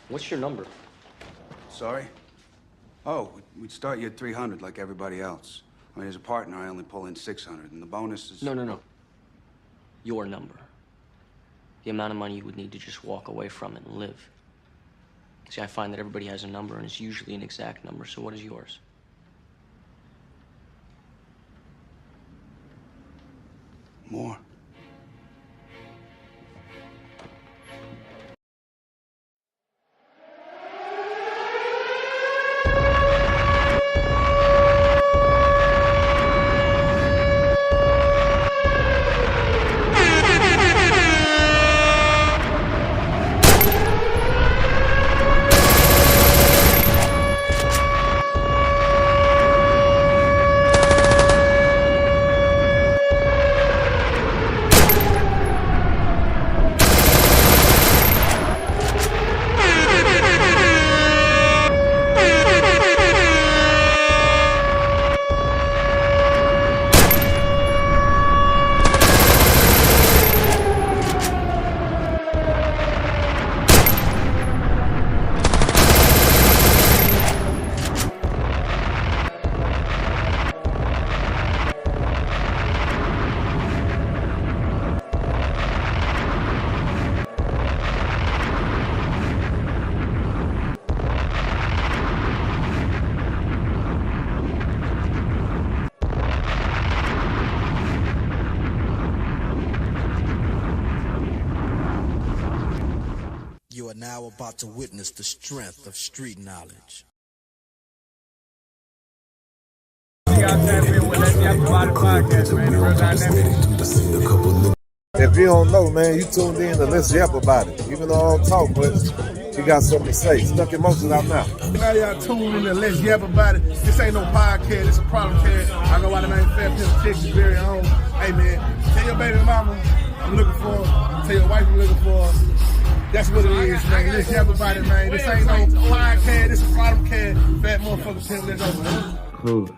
What's your number? Sorry? Oh, we'd start you at 300 like everybody else. I mean, as a partner, I only pull in 600, and the bonus is... No. Your number. The amount of money you would need to just walk away from it and live. See, I find that everybody has a number, and it's usually an exact number, so what is yours? More. You are now about to witness the strength of street knowledge. If you don't know, man, you tuned in to Let's Yap About It. Even though I don't talk, but you got something to say. Stuck emotions out now. Now y'all tuned in to Let's Yap About It. This ain't no podcast, it's a problem cast. I go by the name Fat Pimp Texas, very own. Hey man, tell your baby mama I'm looking for her. Tell your wife I'm looking for her. That's what it is, man. Let's Yap About It, man. This ain't no podcast, it's a problem cast. Fat motherfucker Pimp, let's go. Cuz.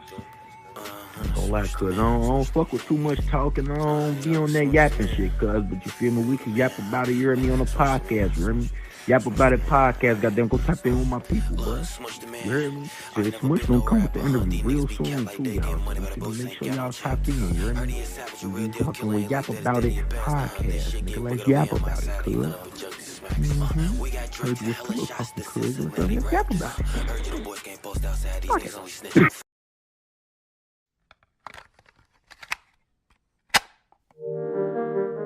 Don't lie, cuz. I don't fuck with too much talking. I don't be on that yapping shit, cuz. But you feel me? We can yap about it. You hear me on a podcast, you hear me? Yap About It podcast. Goddamn, go tap in with my people, bro. You hear me? So it's much gonna come with the interview real soon, too, y'all. So make sure y'all tap in, you hear me? We be talking with Yap About It podcast. Nigga, let's yap about it, cuz. Heard you was pillow talking, cuz. Let's yap about it. Fuck it.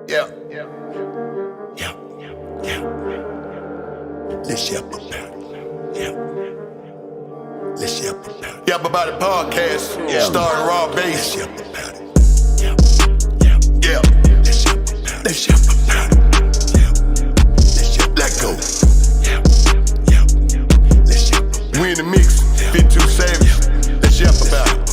Yeah. Let's yap about it. Yeah. Let's yap about it. Yap About It podcast. Yeah. Starring Raw Bass. Let's yap about it. Yeah. Let's yap about it. Let's yap about it. Yeah. Let's yap. Let go. Yeah. Let's yap about it. We in the mix. Fit too savage. Let's yap about it.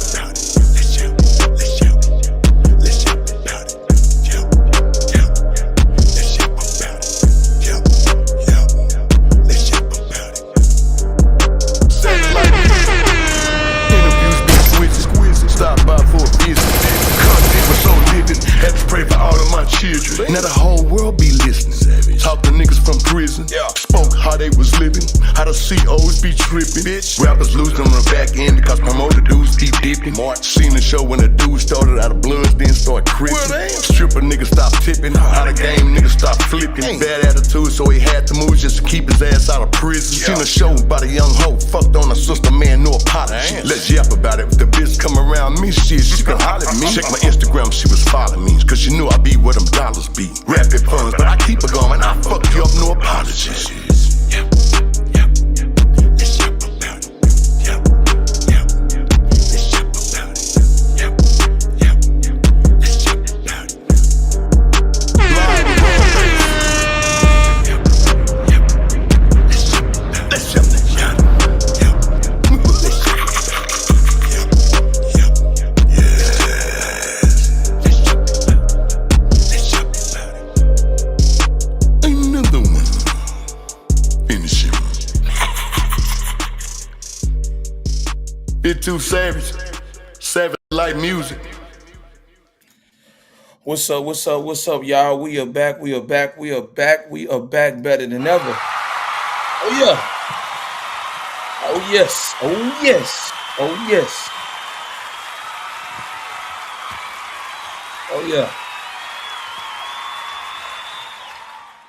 Had to pray for all of my children. Now the whole world be listening. Talk to niggas from prison. Spoke how they was living. How the COs be tripping. Rappers losing on the back end because promoter dudes keep dipping. Seen the show when the dude started out of bloods, then start crippin'. Stripper niggas stop tipping. Out of game niggas stop flipping. Bad attitude, so he had to move just to keep his ass out of prison. Seen a show about a young hoe fucked on a sister, man, no apology. Let's yap about it. If the bitch come around me, shit, she can holler at me. Check my Instagram, she was following me. Cause she knew I be where them dollars be. Rapid funds, but I keep it going. I fuck you up, no apologies. Let's yap about it. Let's yap about it. Let's yap about it. Live with Raw Bass. Let's yap about it. Bit too savage. Savage like music. What's up, y'all? We are back better than ever. Oh yeah. Oh yes. Oh yes. Oh yes. Oh yeah.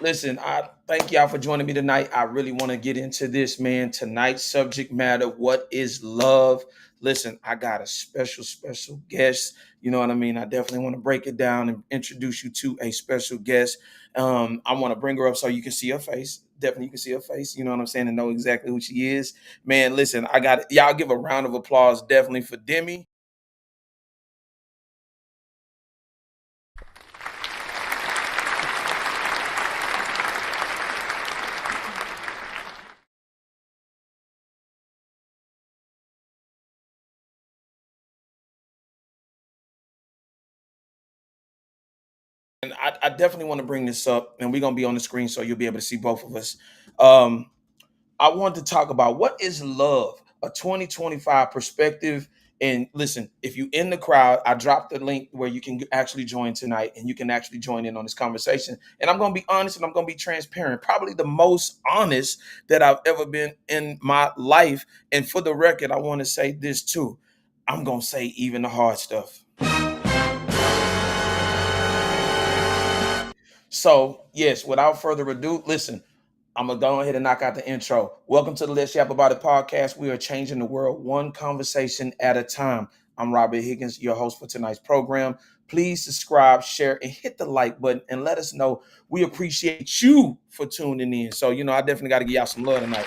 Listen, I thank y'all for joining me tonight. I really want to get into this, man. Tonight's subject matter, what is love? Listen, I got a special guest. You know what I mean? I definitely want to break it down and introduce you to a special guest. I want to bring her up so you can see her face. Definitely, you can see her face. You know what I'm saying, and know exactly who she is. Man, listen, I got y'all give a round of applause definitely for Demi. And I definitely want to bring this up, and we're gonna be on the screen so you'll be able to see both of us. Um, I want to talk about what is love, a 2025 perspective. And listen, if you in the crowd, I dropped the link where you can actually join tonight and you can actually join in on this conversation. And I'm going to be honest and I'm going to be transparent, probably the most honest that I've ever been in my life. And for the record, I want to say this too. I'm going to say even the hard stuff. So, yes, without further ado, listen, I'm going to go ahead and knock out the intro. Welcome to the Let's Yap About It podcast. We are changing the world one conversation at a time. I'm Robert Higgins, your host for tonight's program. Please subscribe, share, and hit the like button and let us know. We appreciate you for tuning in. So, I definitely got to give y'all some love tonight.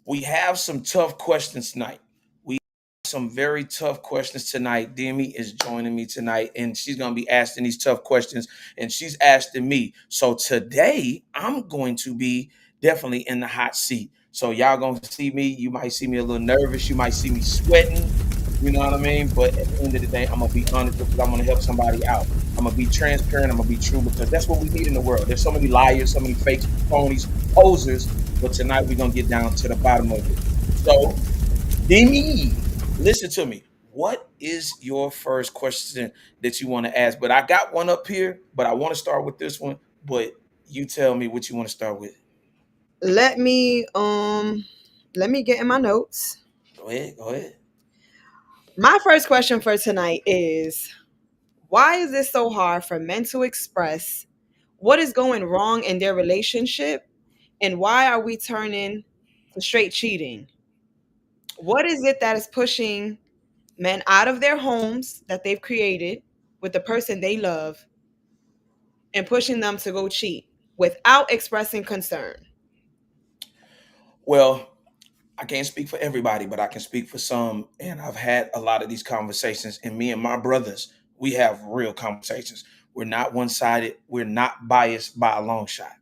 We have some tough questions tonight. We have some very tough questions tonight. Demi is joining me tonight, and she's going to be asking these tough questions, and she's asking me. So today, I'm going to be definitely in the hot seat. So y'all going to see me. You might see me a little nervous. You might see me sweating. You know what I mean? But at the end of the day, I'm going to be honest because I'm going to help somebody out. I'm going to be transparent. I'm going to be true because that's what we need in the world. There's so many liars, so many fakes, phonies, posers, but tonight we're gonna get down to the bottom of it. So, Demi, listen to me. What is your first question that you want to ask? But I got one up here, but I want to start with this one. But you tell me what you want to start with. Let me get in my notes. Go ahead. Go ahead. My first question for tonight is, why is it so hard for men to express what is going wrong in their relationship, and why are we turning to straight cheating? What is it that is pushing men out of their homes that they've created with the person they love and pushing them to go cheat without expressing concern? Well, I can't speak for everybody, but I can speak for some. And I've had a lot of these conversations, and me and my brothers, we have real conversations. We're not one sided, we're not biased by a long shot.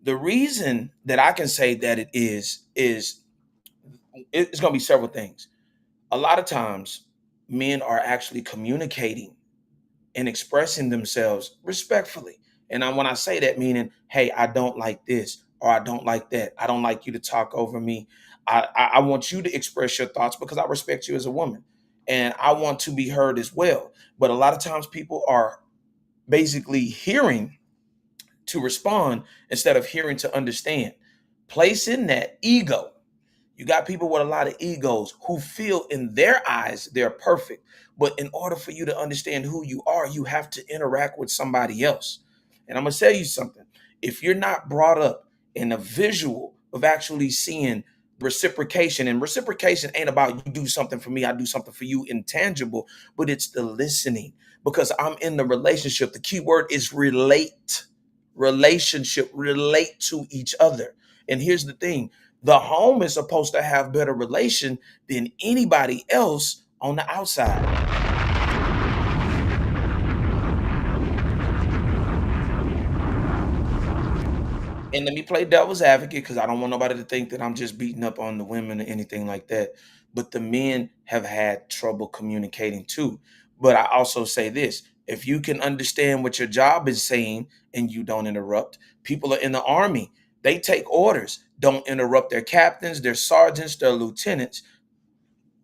The reason that I can say that is it's going to be several things. A lot of times, men are actually communicating and expressing themselves respectfully. And when I say that, meaning, hey, I don't like this or I don't like that. I don't like you to talk over me. I want you to express your thoughts because I respect you as a woman, and I want to be heard as well. But a lot of times, people are basically hearing to respond instead of hearing to understand. Place in that ego. You got people with a lot of egos who feel in their eyes they're perfect. But in order for you to understand who you are, you have to interact with somebody else. And I'm going to tell you something. If you're not brought up in a visual of actually seeing reciprocation, and reciprocation ain't about you do something for me, I do something for you, intangible, but it's the listening because I'm in the relationship. The key word is relate. Relationship, relate to each other. And here's the thing, the home is supposed to have better relation than anybody else on the outside. And let me play devil's advocate because I don't want nobody to think that I'm just beating up on the women or anything like that. But the men have had trouble communicating too. But I also say this, if you can understand what your job is saying and you don't interrupt, people are in the army, they take orders, don't interrupt their captains, their sergeants, their lieutenants.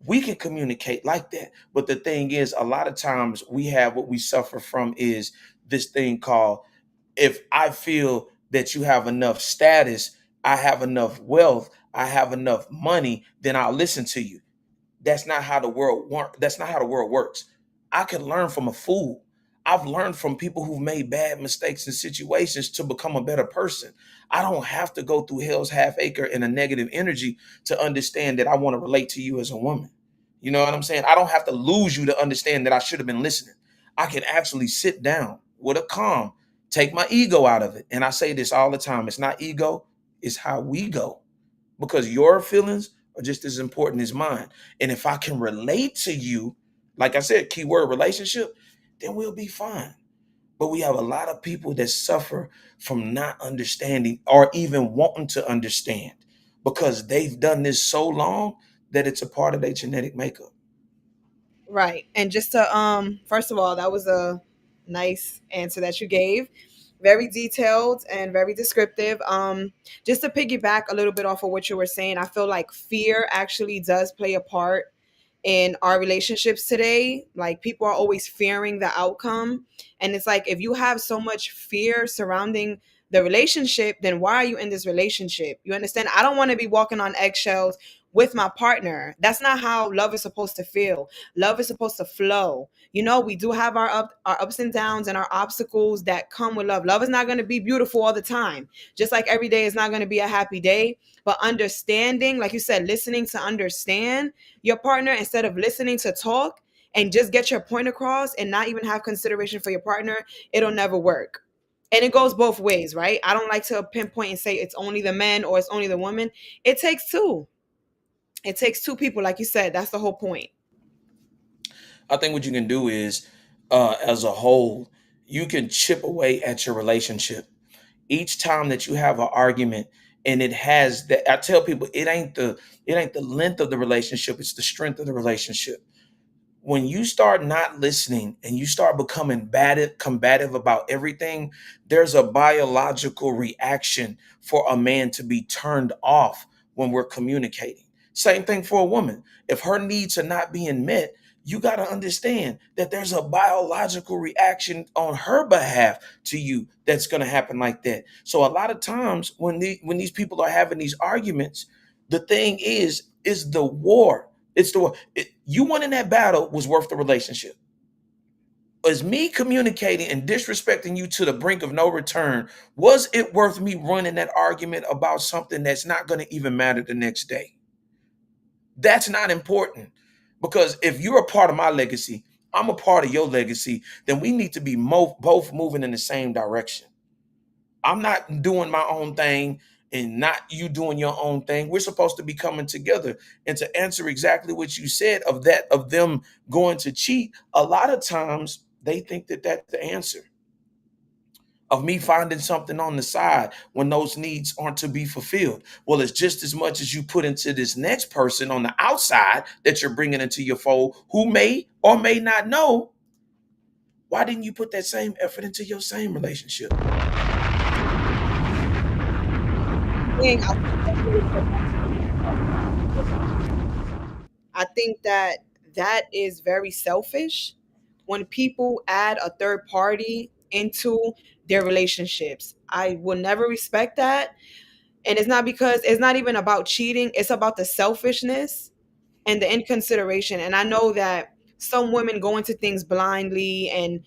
We can communicate like that. But the thing is, a lot of times we have what we suffer from is this thing called, if I feel that you have enough status, I have enough wealth, I have enough money, then I'll listen to you. That's not how the world works. That's not how the world works. I can learn from a fool. I've learned from people who've made bad mistakes in situations to become a better person. I don't have to go through hell's half acre and a negative energy to understand that I want to relate to you as a woman. You know what I'm saying? I don't have to lose you to understand that I should have been listening. I can actually sit down with a calm, take my ego out of it. And I say this all the time. It's not ego, it's how we go, because your feelings are just as important as mine. And if I can relate to you, like I said, keyword relationship, then we'll be fine. But we have a lot of people that suffer from not understanding or even wanting to understand because they've done this so long that it's a part of their genetic makeup. Right. And just to first of all, that was a nice answer that you gave. Very detailed and very descriptive. Just to piggyback a little bit off of what you were saying, I feel like fear actually does play a part in our relationships today. Like people are always fearing the outcome. And it's like if you have so much fear surrounding the relationship, then why are you in this relationship? You understand? I don't want to be walking on eggshells with my partner. That's not how love is supposed to feel. Love is supposed to flow. You know, we do have our ups and downs and our obstacles that come with love. Love is not going to be beautiful all the time. Just like every day is not going to be a happy day, but understanding, like you said, listening to understand your partner instead of listening to talk and just get your point across and not even have consideration for your partner, it'll never work. And it goes both ways, right? I don't like to pinpoint and say it's only the men or it's only the woman. It takes two. It takes two people, like you said. That's the whole point. I think what you can do is, as a whole, you can chip away at your relationship. Each time that you have an argument, and it has that, I tell people it ain't the length of the relationship, it's the strength of the relationship. When you start not listening and you start becoming combative about everything, there's a biological reaction for a man to be turned off when we're communicating. Same thing for a woman. If her needs are not being met, you got to understand that there's a biological reaction on her behalf to you that's going to happen like that. So a lot of times when these people are having these arguments, the thing is the war. It's the war. You winning that battle was worth the relationship. Is me communicating and disrespecting you to the brink of no return, was it worth me running that argument about something that's not going to even matter the next day? That's not important, because if you're a part of my legacy, I'm a part of your legacy, then we need to be both moving in the same direction. I'm not doing my own thing and not you doing your own thing. We're supposed to be coming together. And to answer exactly what you said of them going to cheat, a lot of times they think that that's the answer. Of me finding something on the side when those needs aren't to be fulfilled. Well, it's just as much as you put into this next person on the outside that you're bringing into your fold, who may or may not know. Why didn't you put that same effort into your same relationship? I think that that is very selfish when people add a third party into their relationships. I will never respect that. And it's not because it's not even about cheating, it's about the selfishness and the inconsideration. And I know that some women go into things blindly, and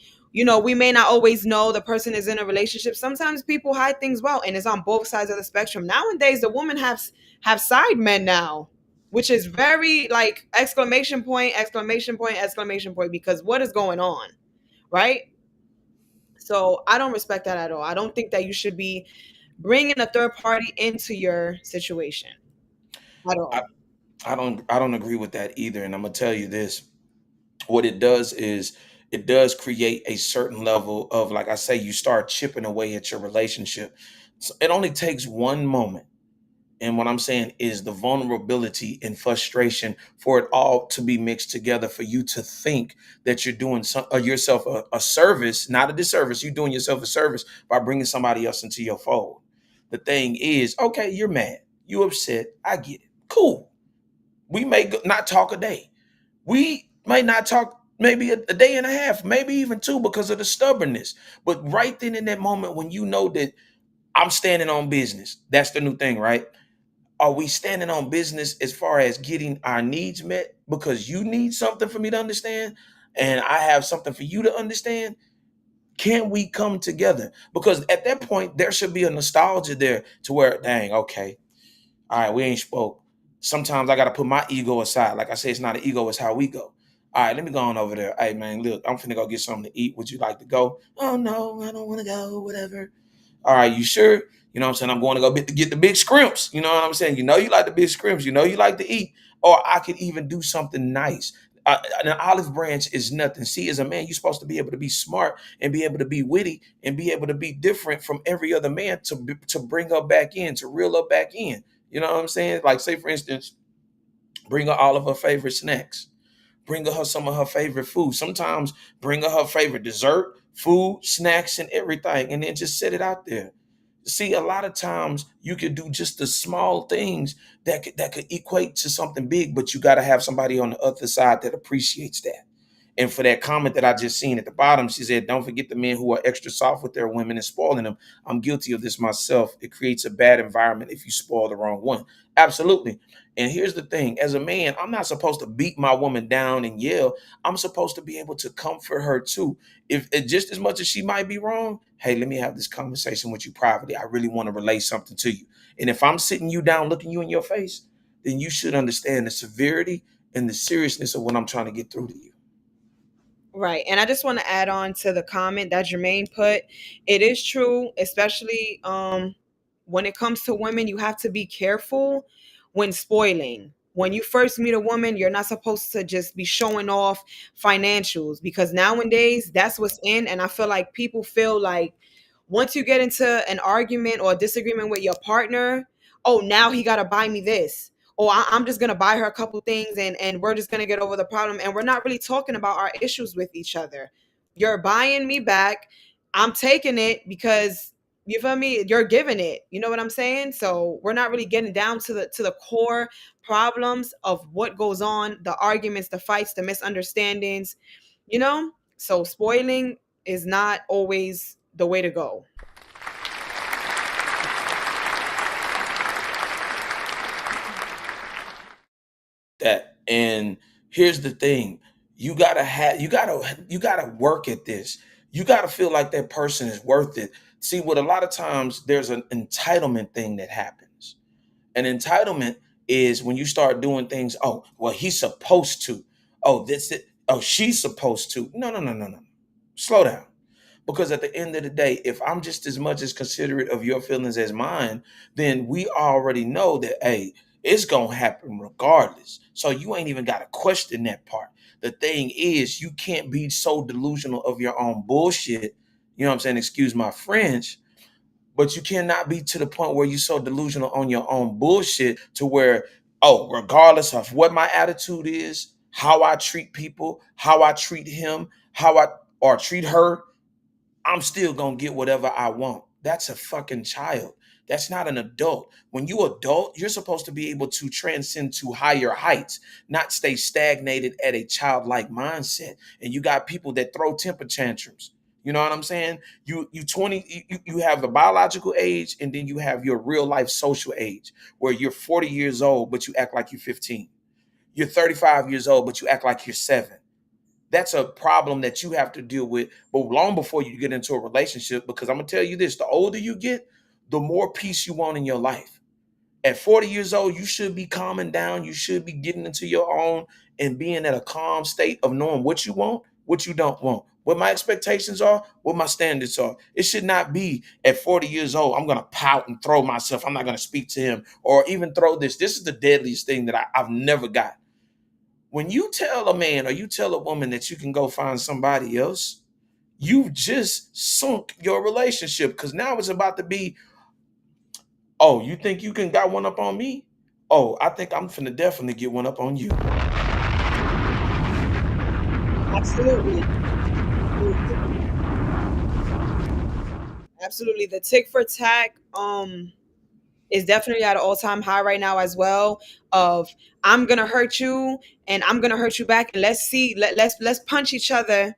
we may not always know the person is in a relationship. Sometimes people hide things well, and it's on both sides of the spectrum. Nowadays the women have side men now, which is very like exclamation point, exclamation point, exclamation point, because what is going on, right? So I don't respect that at all. I don't think that you should be bringing a third party into your situation at I, all. I don't agree with that either. And I'm gonna tell you this. What it does is it does create a certain level of, like I say, you start chipping away at your relationship. So it only takes one moment. And what I'm saying is the vulnerability and frustration for it all to be mixed together for you to think that you're doing yourself a service, not a disservice. You're doing yourself a service by bringing somebody else into your fold. The thing is, okay, you're mad, you upset. I get it. Cool. We may not talk a day. We may not talk maybe a day and a half, maybe even two because of the stubbornness. But right then in that moment when you know that I'm standing on business, that's the new thing, right? Are we standing on business as far as getting our needs met because you need something for me to understand and I have something for you to understand? Can we come together? Because at that point, there should be a nostalgia there to where, dang, okay, all right, we ain't spoke. Sometimes I got to put my ego aside. Like I say, it's not an ego, it's how we go. All right, let me go on over there. Hey, man, look, I'm finna go get something to eat. Would you like to go? Oh, no, I don't want to go, whatever. All right, you sure? You know what I'm saying? I'm going to go get the big scrimps. You know what I'm saying? You know you like the big scrimps. You know you like to eat. Or I could even do something nice. An olive branch is nothing. See, as a man, you're supposed to be able to be smart and be able to be witty and be able to be different from every other man to bring her back in, to reel her back in. You know what I'm saying? Like, say, for instance, bring her all of her favorite snacks. Bring her some of her favorite food. Sometimes bring her favorite dessert, food, snacks, and everything, and then just set it out there. See, a lot of times you could do just the small things that could equate to something big, but you got to have somebody on the other side that appreciates that. And for that comment that I just seen at the bottom, she said, "Don't forget the men who are extra soft with their women and spoiling them." I'm guilty of this myself. It creates a bad environment if you spoil the wrong one. Absolutely. And here's the thing: as a man, I'm not supposed to beat my woman down and yell. I'm supposed to be able to comfort her too. If just as much as she might be wrong, hey, let me have this conversation with you privately. I really want to relay something to you. And if I'm sitting you down, looking you in your face, then you should understand the severity and the seriousness of what I'm trying to get through to you. Right. And I just want to add on to the comment that Jermaine put. It is true, especially when it comes to women, you have to be careful when spoiling. When you first meet a woman, you're not supposed to just be showing off financials because nowadays that's what's in. And I feel like people feel like once you get into an argument or a disagreement with your partner, oh, now he got to buy me this, or I'm just gonna buy her a couple things and we're just gonna get over the problem. And we're not really talking about our issues with each other. You're buying me back. I'm taking it because you feel me? You're giving it. You know what I'm saying? So we're not really getting down to the core problems of what goes on, the arguments, the fights, the misunderstandings, you know? So spoiling is not always the way to go. That. And here's the thing: you gotta work at this. You gotta feel like that person is worth it. See, what a lot of times there's an entitlement thing that happens. An entitlement is when you start doing things. Oh, well, he's supposed to. Oh, this it. Oh, she's supposed to. No, no, no, no, no. Slow down. Because at the end of the day, if I'm just as much as considerate of your feelings as mine, then we already know that, hey, it's going to happen regardless. So you ain't even got to question that part. The thing is, you can't be so delusional of your own bullshit. You know what I'm saying? Excuse my French, but you cannot be to the point where you're so delusional on your own bullshit to where, oh, regardless of what my attitude is, how I treat people, how I treat him, how I or treat her, I'm still gonna get whatever I want. That's a fucking child. That's not an adult. When you adult, you're supposed to be able to transcend to higher heights, not stay stagnated at a childlike mindset. And you got people that throw temper tantrums. You know what I'm saying? You 20, you have the biological age, and then you have your real life social age, where you're 40 years old, but you act like you're 15. You're 35 years old, but you act like you're 7. That's a problem that you have to deal with, but long before you get into a relationship. Because I'm gonna tell you this: the older you get, the more peace you want in your life. At 40 years old, you should be calming down. You should be getting into your own and being at a calm state of knowing what you want, what you don't want, what my expectations are, what my standards are. It should not be at 40 years old, I'm gonna pout and throw myself. I'm not gonna speak to him or even throw this. This is the deadliest thing that I've never got. When you tell a man or you tell a woman that you can go find somebody else, you just sunk your relationship, because now it's about to be, oh, you think you can got one up on me? Oh, I think I'm finna definitely get one up on you. Absolutely. Absolutely. The tick for tack, is definitely at an all-time high right now as well. Of I'm gonna hurt you and I'm gonna hurt you back, and let's see, let's punch each other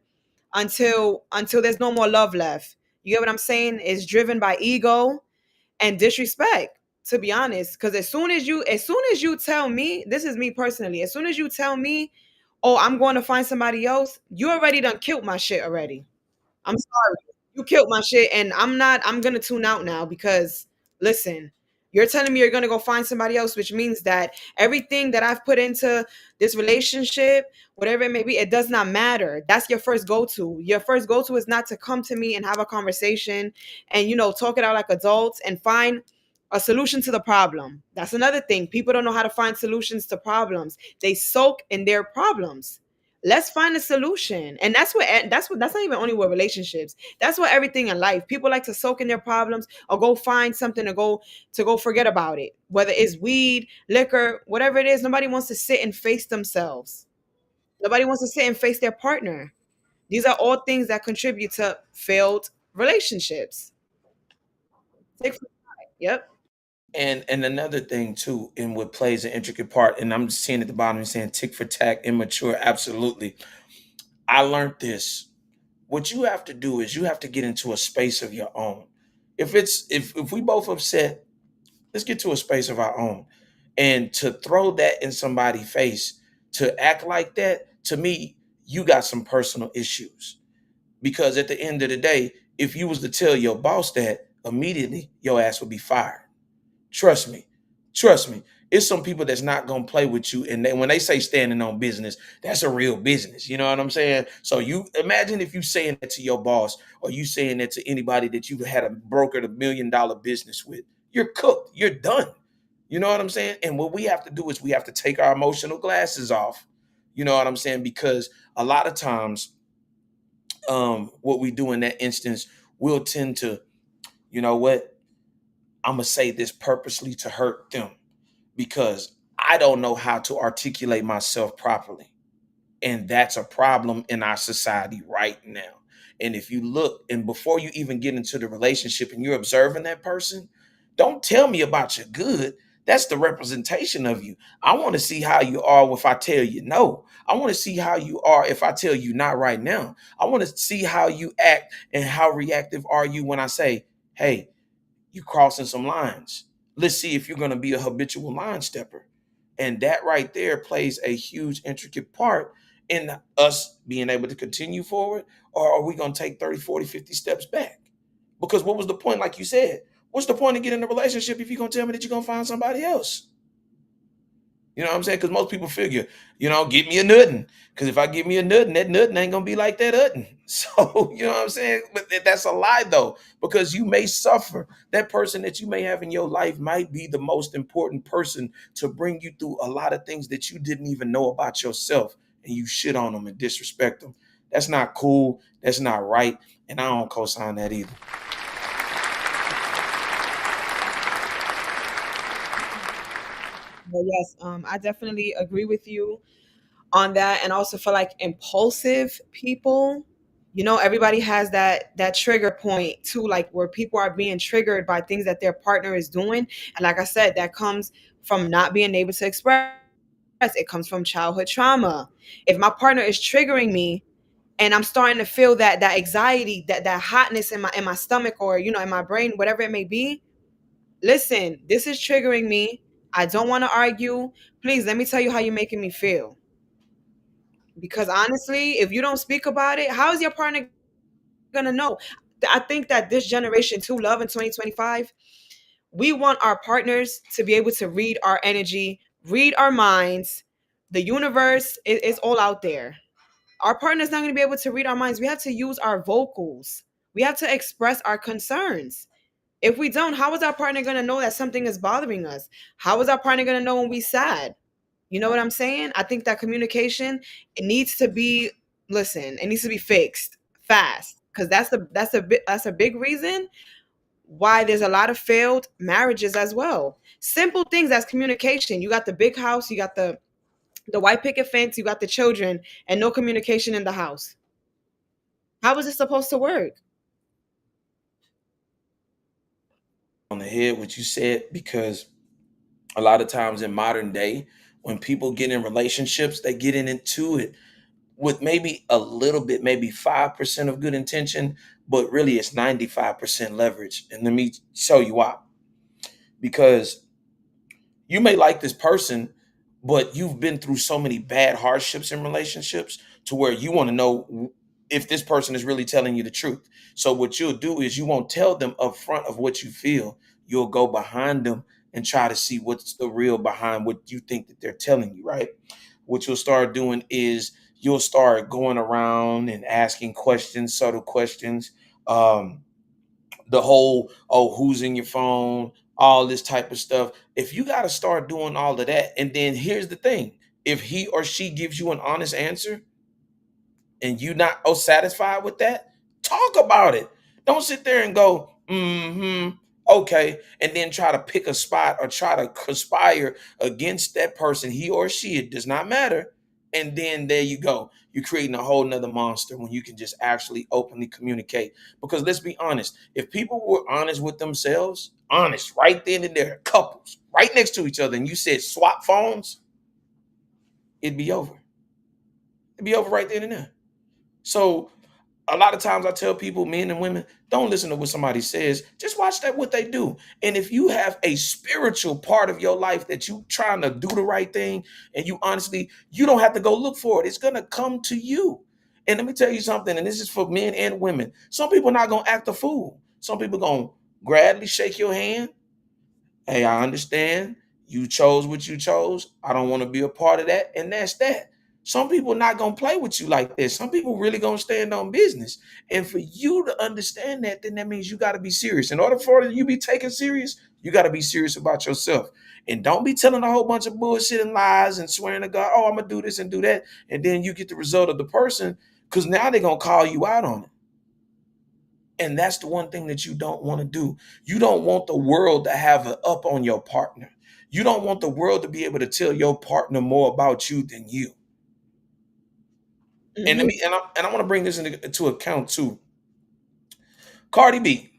until there's no more love left. You get what I'm saying? It's driven by ego and disrespect, to be honest. Because as soon as you tell me, this is me personally, as soon as you tell me, oh, I'm going to find somebody else, you already done killed my shit already. I'm sorry. You killed my shit, and I'm gonna tune out now because listen, you're telling me you're gonna go find somebody else, which means that everything that I've put into this relationship, whatever it may be, it does not matter. That's your first go-to. Your first go-to is not to come to me and have a conversation and talk it out like adults and find a solution to the problem. That's another thing. People don't know how to find solutions to problems. They soak in their problems. Let's find a solution. And that's not even only with relationships. That's what everything in life. People like to soak in their problems or go find something to go forget about it. Whether it's weed, liquor, whatever it is, nobody wants to sit and face themselves. Nobody wants to sit and face their partner. These are all things that contribute to failed relationships. Yep. And another thing too, and what plays an intricate part, and I'm seeing at the bottom and saying tick for tack, immature, absolutely. I learned this. What you have to do is you have to get into a space of your own. If we both upset, let's get to a space of our own. And to throw that in somebody's face, to act like that, to me, you got some personal issues. Because at the end of the day, if you was to tell your boss that, immediately your ass would be fired. Trust me. Trust me. It's some people that's not gonna play with you. And then when they say standing on business, that's a real business. You know what I'm saying? So you imagine if you saying that to your boss or you saying that to anybody that you've had a brokered $1 million business with. You're cooked. You're done. You know what I'm saying? And what we have to do is we have to take our emotional glasses off. You know what I'm saying? Because a lot of times, what we do in that instance, we'll tend to, you know what? I'm gonna say this purposely to hurt them because I don't know how to articulate myself properly. And that's a problem in our society right now. And if you look, and before you even get into the relationship and you're observing that person, don't tell me about your good. That's the representation of you. I want to see how you are if I tell you no. I want to see how you are if I tell you not right now. I want to see how you act and how reactive are you when I say, hey, you crossing some lines. Let's see if you're going to be a habitual line stepper. And that right there plays a huge, intricate part in us being able to continue forward, or are we going to take 30, 40, 50 steps back? Because what was the point, like you said? What's the point of getting in a relationship if you're going to tell me that you're going to find somebody else? You know what I'm saying? Because most people figure, get me a nuttin. Because if I give me a nuttin, that nuttin ain't gonna be like that nuttin. So you know what I'm saying? But that's a lie though, because you may suffer. That person that you may have in your life might be the most important person to bring you through a lot of things that you didn't even know about yourself, and you shit on them and disrespect them. That's not cool. That's not right, and I don't co-sign that either. But yes, I definitely agree with you on that, and also for like impulsive people. Everybody has that trigger point too, like where people are being triggered by things that their partner is doing, and like I said, that comes from not being able to express. It comes from childhood trauma. If my partner is triggering me and I'm starting to feel that anxiety, that hotness in my stomach, or in my brain, whatever it may be, listen, this is triggering me. I don't want to argue. Please let me tell you how you're making me feel. Because honestly, if you don't speak about it, how is your partner gonna know? I think that this generation too, love in 2025, we want our partners to be able to read our energy, read our minds. The universe is all out there. Our partner's not gonna be able to read our minds. We have to use our vocals. We have to express our concerns. If we don't, how is our partner gonna know that something is bothering us? How is our partner gonna know when we sad? You know what I'm saying? I think that communication, it needs to be, listen, it needs to be fixed fast, because that's a big reason why there's a lot of failed marriages as well. Simple things as communication. You got the big house, you got the white picket fence, you got the children, and no communication in the house. How is it supposed to work? On the head what you said, because a lot of times in modern day, when people get in relationships, they get into it with maybe a little bit, maybe 5% of good intention, but really it's 95% leverage. And let me show you why. Because you may like this person, but you've been through so many bad hardships in relationships to where you want to know if this person is really telling you the truth. So what you'll do is you won't tell them up front of what you feel. You'll go behind them and try to see what's the real behind what you think that they're telling you, right? What you'll start doing is you'll start going around and asking questions, subtle questions. Um, the whole, oh, who's in your phone, all this type of stuff. If you got to start doing all of that, and then here's the thing, if he or she gives you an honest answer and you not satisfied with that, talk about it. Don't sit there and go, okay, and then try to pick a spot or try to conspire against that person, he or she, it does not matter. And then there you go. You're creating a whole nother monster when you can just actually openly communicate. Because let's be honest, if people were honest with themselves, honest right then and there, couples right next to each other, and you said swap phones, it'd be over. It'd be over right then and there. So a lot of times I tell people, men and women, don't listen to what somebody says. Just watch that what they do. And if you have a spiritual part of your life that you trying to do the right thing, and you honestly, you don't have to go look for it. It's gonna come to you. And let me tell you something, and this is for men and women. Some people not gonna act a fool. Some people gonna gladly shake your hand. Hey, I understand. You chose what you chose. I don't want to be a part of that. And that's that. Some people not gonna play with you like this. Some people really gonna stand on business. And for you to understand that, then that means you got to be serious. In order for you to be taken serious, you got to be serious about yourself. And don't be telling a whole bunch of bullshit and lies and swearing to God, oh, I'm gonna do this and do that. And then you get the result of the person, because now they're gonna call you out on it. And that's the one thing that you don't want to do. You don't want the world to have an up on your partner. You don't want the world to be able to tell your partner more about you than you. And let Mhm. me and I want to bring this into account too. Cardi B.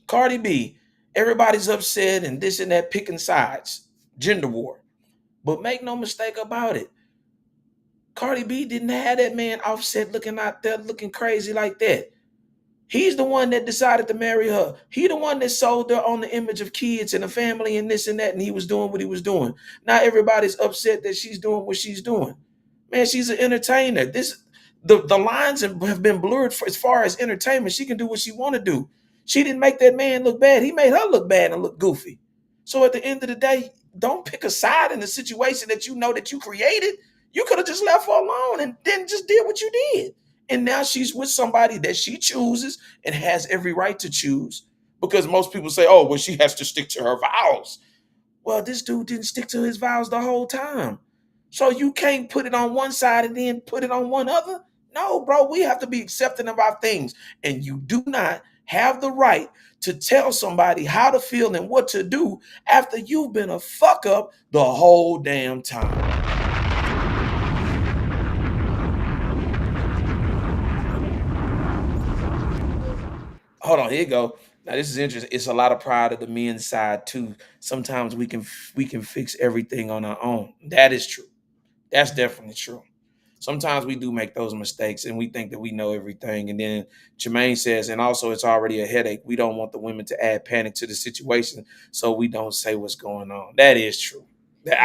Cardi B. Everybody's upset and this and that, picking sides, gender war. But make no mistake about it. Cardi B didn't have that man Offset looking out there looking crazy like that. He's the one that decided to marry her. He the one that sold her on the image of kids and a family and this and that, and he was doing what he was doing. Now everybody's upset that she's doing what she's doing. Man, she's an entertainer. The lines have been blurred for, as far as entertainment. She can do what she want to do. She didn't make that man look bad. He made her look bad and look goofy. So at the end of the day, don't pick a side in the situation that you know that you created. You could have just left her alone and then just did what you did. And now she's with somebody that she chooses and has every right to choose, because most people say, oh, well, she has to stick to her vows. Well, this dude didn't stick to his vows the whole time. So you can't put it on one side and then put it on one other. No, bro, we have to be accepting of our things. And you do not have the right to tell somebody how to feel and what to do after you've been a fuck up the whole damn time. Hold on, here you go. Now this is interesting. It's a lot of pride of the men's side too. Sometimes we can fix everything on our own. That is true. That's definitely true. Sometimes we do make those mistakes and we think that we know everything. And then Jermaine says, and also it's already a headache. We don't want the women to add panic to the situation, so we don't say what's going on. That is true. That,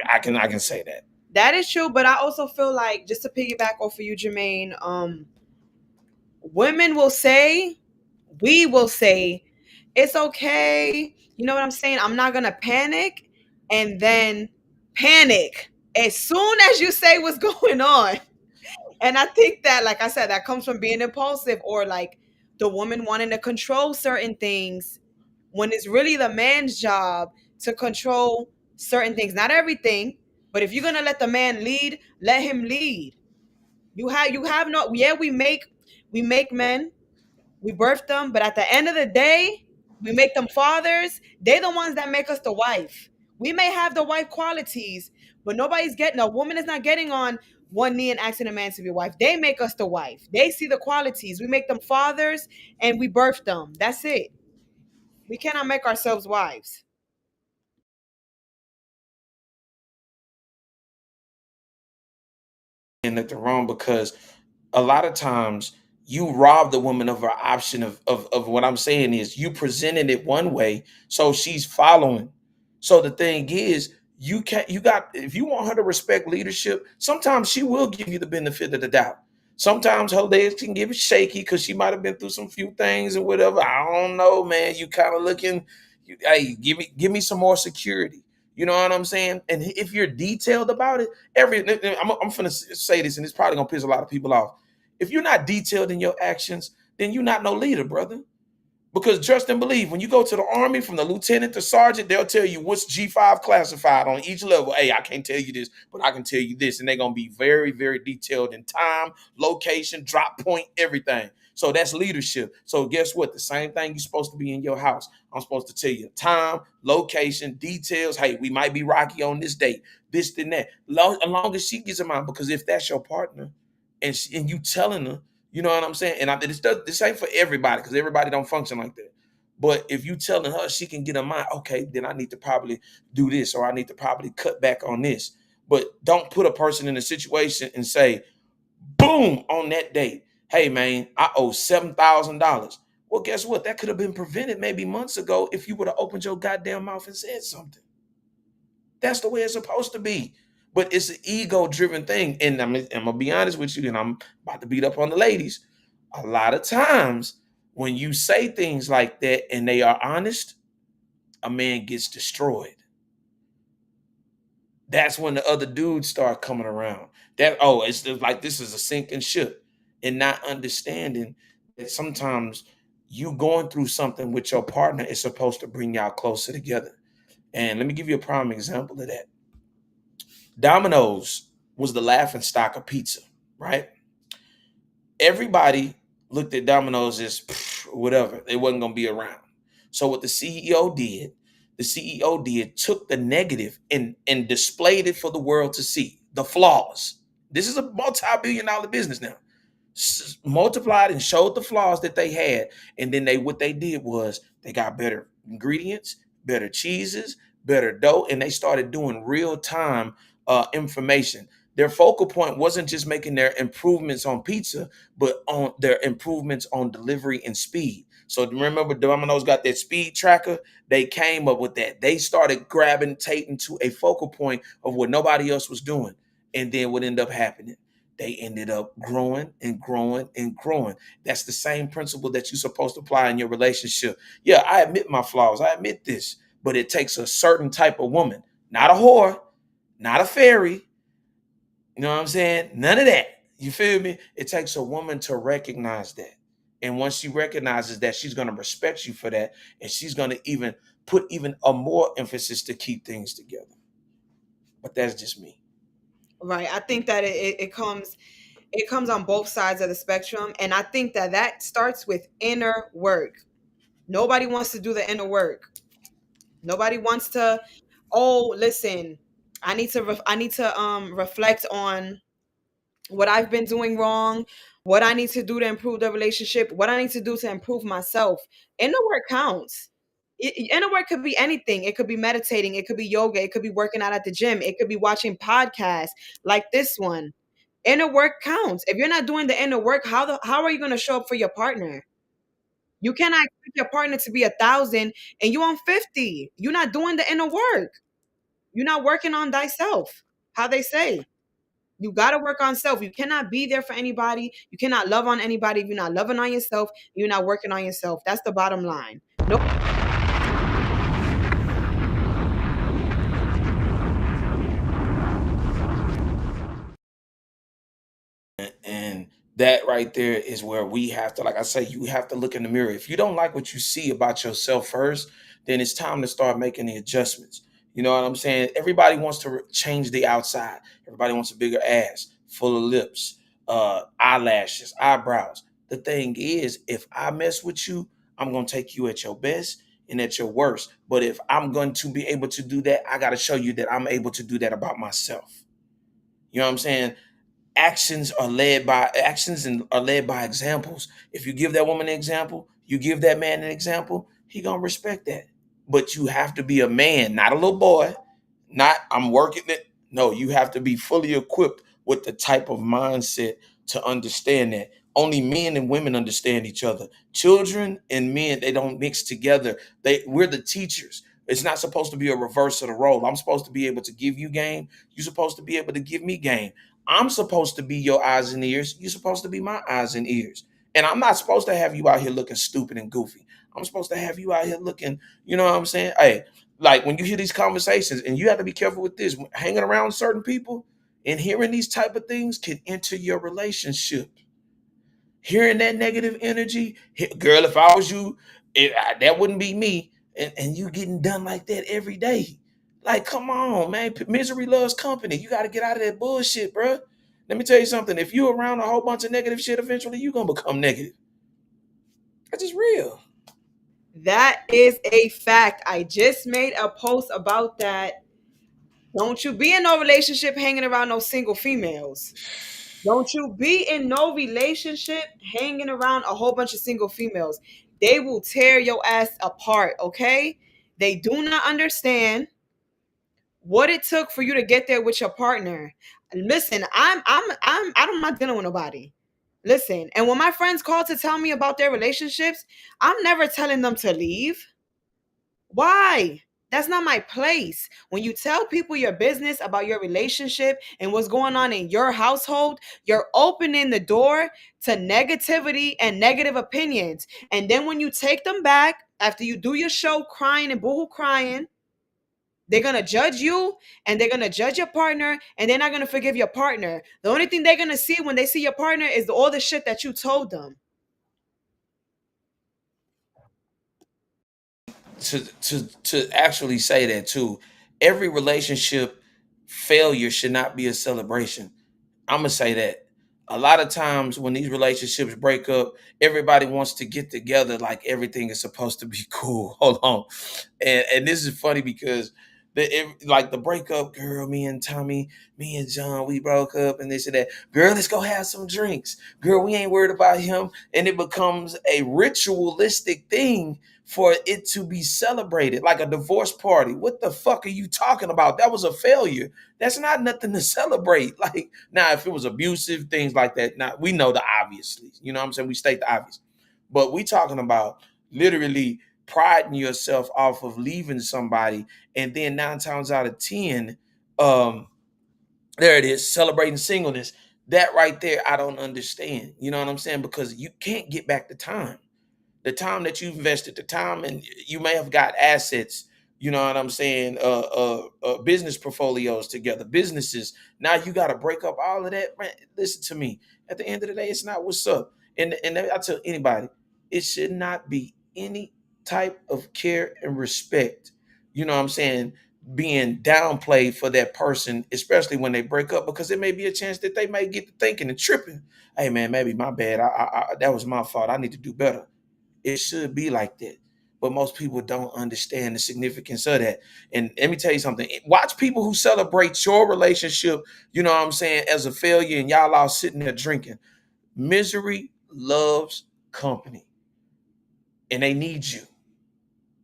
I can say that. that is true, but I also feel like, just to piggyback off of you, Jermaine, women will say, we will say, it's okay. You know what I'm saying? I'm not gonna panic, and then panic as soon as you say what's going on. And I think that, like I said, that comes from being impulsive, or like the woman wanting to control certain things when it's really the man's job to control certain things. Not everything, but if you're gonna let the man lead, let him lead. You have no, yeah, we make men, we birth them, but at the end of the day, we make them fathers. They're the ones that make us the wife. We may have the wife qualities, but nobody's getting, a woman is not getting on one knee and asking a man to be a wife. They make us the wife. They see the qualities. We make them fathers and we birth them. That's it. We cannot make ourselves wives. And that they're wrong because a lot of times you rob the woman of her option of what I'm saying is you presented it one way, so she's following. So the thing is, you got if you want her to respect leadership, sometimes she will give you the benefit of the doubt. Sometimes her legs can get shaky because she might have been through some few things and whatever. I don't know, man. You kind of looking, hey, give me some more security. You know what I'm saying? And if you're detailed about it, I'm finna say this, and it's probably gonna piss a lot of people off. If you're not detailed in your actions, then you're not no leader, brother. Because trust and believe, when you go to the army from the lieutenant to sergeant, they'll tell you what's G5 classified on each level. Hey, I can't tell you this, but I can tell you this. And they're going to be very, very detailed in time, location, drop point, everything. So that's leadership. So guess what? The same thing you're supposed to be in your house. I'm supposed to tell you time, location, details. Hey, we might be rocky on this date, this, and that. As long as she gets in mind, because if that's your partner and you telling her, you know what I'm saying? And this ain't for everybody because everybody don't function like that. But if you telling her she can get a mind, okay, then I need to probably do this or I need to probably cut back on this. But don't put a person in a situation and say, boom, on that date, hey man, I owe $7,000. Well, guess what? That could have been prevented maybe months ago if you would have opened your goddamn mouth and said something. That's the way it's supposed to be. But it's an ego-driven thing. And I'm gonna be honest with you, and I'm about to beat up on the ladies. A lot of times when you say things like that and they are honest, a man gets destroyed. That's when the other dudes start coming around. It's just like this is a sinking ship, and not understanding that sometimes you going through something with your partner is supposed to bring y'all closer together. And let me give you a prime example of that. Domino's was the laughing stock of pizza, right? Everybody looked at Domino's as whatever. They wasn't going to be around. So what the CEO did took the negative and displayed it for the world to see, the flaws. This is a multi-billion-dollar business now. Multiplied and showed the flaws that they had. And then what they did was they got better ingredients, better cheeses, better dough, and they started doing real-time information. Their focal point wasn't just making their improvements on pizza, but on their improvements on delivery and speed. So remember, Domino's got that speed tracker. They came up with that. They started gravitating to a focal point of what nobody else was doing. And then what ended up happening? They ended up growing and growing and growing. That's the same principle that you're supposed to apply in your relationship. Yeah, I admit my flaws. I admit this. But it takes a certain type of woman, not a whore, not a fairy. You know what I'm saying? None of that. You feel me? It takes a woman to recognize that. And once she recognizes that, she's going to respect you for that. And she's going to even put even a more emphasis to keep things together. But that's just me. Right. I think that it comes on both sides of the spectrum, and I think that starts with inner work. Nobody wants to do the inner work. Nobody wants to, oh, listen, I need to reflect on what I've been doing wrong, what I need to do to improve the relationship, what I need to do to improve myself. Inner work counts. Inner work could be anything. It could be meditating, it could be yoga, it could be working out at the gym, it could be watching podcasts like this one. Inner work counts. If you're not doing the inner work, how are you going to show up for your partner? You cannot expect your partner to be 1,000 and you on 50. You're not doing the inner work. You're not working on thyself. How they say. You got to work on self. You cannot be there for anybody. You cannot love on anybody if you're not loving on yourself. You're not working on yourself. That's the bottom line. No. And that right there is where we have to, like I say, you have to look in the mirror. If you don't like what you see about yourself first, then it's time to start making the adjustments. You know what I'm saying? Everybody wants to change the outside. Everybody wants a bigger ass, full of lips, eyelashes, eyebrows. The thing is, if I mess with you, I'm going to take you at your best and at your worst. But if I'm going to be able to do that, I got to show you that I'm able to do that about myself. You know what I'm saying? Actions and are led by examples. If you give that woman an example, you give that man an example, he gonna respect that. But you have to be a man, not a little boy. Not I'm working it. No, you have to be fully equipped with the type of mindset to understand that. Only men and women understand each other. Children and men, they don't mix together. We're the teachers. It's not supposed to be a reverse of the role. I'm supposed to be able to give you game. You're supposed to be able to give me game. I'm supposed to be your eyes and ears. You're supposed to be my eyes and ears. And I'm not supposed to have you out here looking stupid and goofy. I'm supposed to have you out here looking, you know what I'm saying? Hey, like when you hear these conversations, and you have to be careful with this, hanging around certain people and hearing these type of things can enter your relationship. Hearing that negative energy, girl, if I was you, that wouldn't be me. And you getting done like that every day. Like, come on, man. Misery loves company. You got to get out of that bullshit, bro. Let me tell you something. If you're around a whole bunch of negative shit, eventually you're going to become negative. That's just real. That is a fact. I just made a post about that. Don't you be in no relationship hanging around no single females. Don't you be in no relationship hanging around a whole bunch of single females. They will tear your ass apart, okay? They do not understand what it took for you to get there with your partner. Listen, I'm not dealing with nobody. Listen, and when my friends call to tell me about their relationships, I'm never telling them to leave. Why? That's not my place. When you tell people your business about your relationship and what's going on in your household, you're opening the door to negativity and negative opinions. And then when you take them back after you do your show crying and boohoo crying, they're going to judge you and they're going to judge your partner and they're not going to forgive your partner. The only thing they're going to see when they see your partner is all the shit that you told them. To actually say that too, every relationship failure should not be a celebration. I'm gonna say that. A lot of times when these relationships break up, everybody wants to get together like everything is supposed to be cool. Hold on, and this is funny because like the breakup, girl, me and Tommy, me and John, we broke up, and this and that. Girl, let's go have some drinks. Girl, we ain't worried about him, and it becomes a ritualistic thing for it to be celebrated, like a divorce party. What the fuck are you talking about? That was a failure. That's not nothing to celebrate. Like, now, if it was abusive, things like that, now we know the obviously. You know what I'm saying? We state the obvious. But we talking about literally priding yourself off of leaving somebody, and then 9 times out of 10, there it is, celebrating singleness. That right there, I don't understand. You know what I'm saying? Because you can't get back the time that you've invested, the time, and you may have got assets, you know what I'm saying, business portfolios together, businesses. Now you got to break up all of that. Man, listen to me. At the end of the day, it's not what's up. And I tell anybody, it should not be any type of care and respect, you know what I'm saying, being downplayed for that person, especially when they break up, because it may be a chance that they may get to thinking and tripping. Hey man, maybe my bad. That was my fault. I need to do better. It should be like that. But most people don't understand the significance of that. And let me tell you something. Watch people who celebrate your relationship, you know what I'm saying, as a failure, and y'all all sitting there drinking. Misery loves company. And they need you.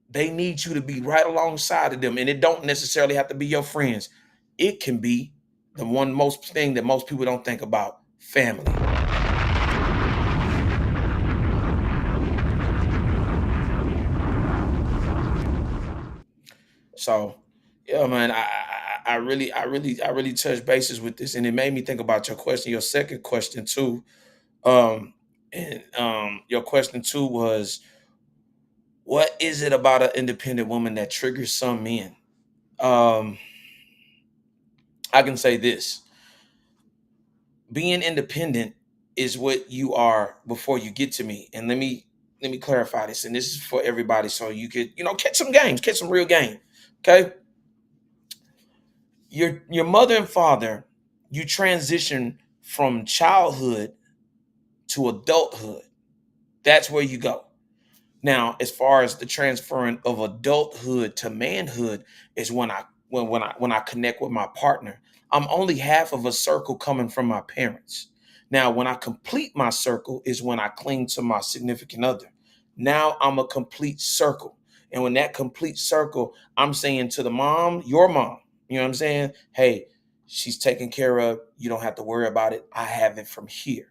They need you to be right alongside of them. And it don't necessarily have to be your friends. It can be the one most thing that most people don't think about, family. So, yeah, man, I really touched bases with this, and it made me think about your question, your second question too. Your question too was, what is it about an independent woman that triggers some men? Um, I can say this: being independent is what you are before you get to me. And let me clarify this, and this is for everybody, so you could, catch some games, catch some real game. Okay. Your mother and father, you transition from childhood to adulthood. That's where you go. Now, as far as the transferring of adulthood to manhood is when I connect with my partner. I'm only half of a circle coming from my parents. Now, when I complete my circle is when I cling to my significant other. Now I'm a complete circle. And when that complete circle, I'm saying to the mom, your mom, you know what I'm saying? Hey, she's taken care of. You don't have to worry about it. I have it from here.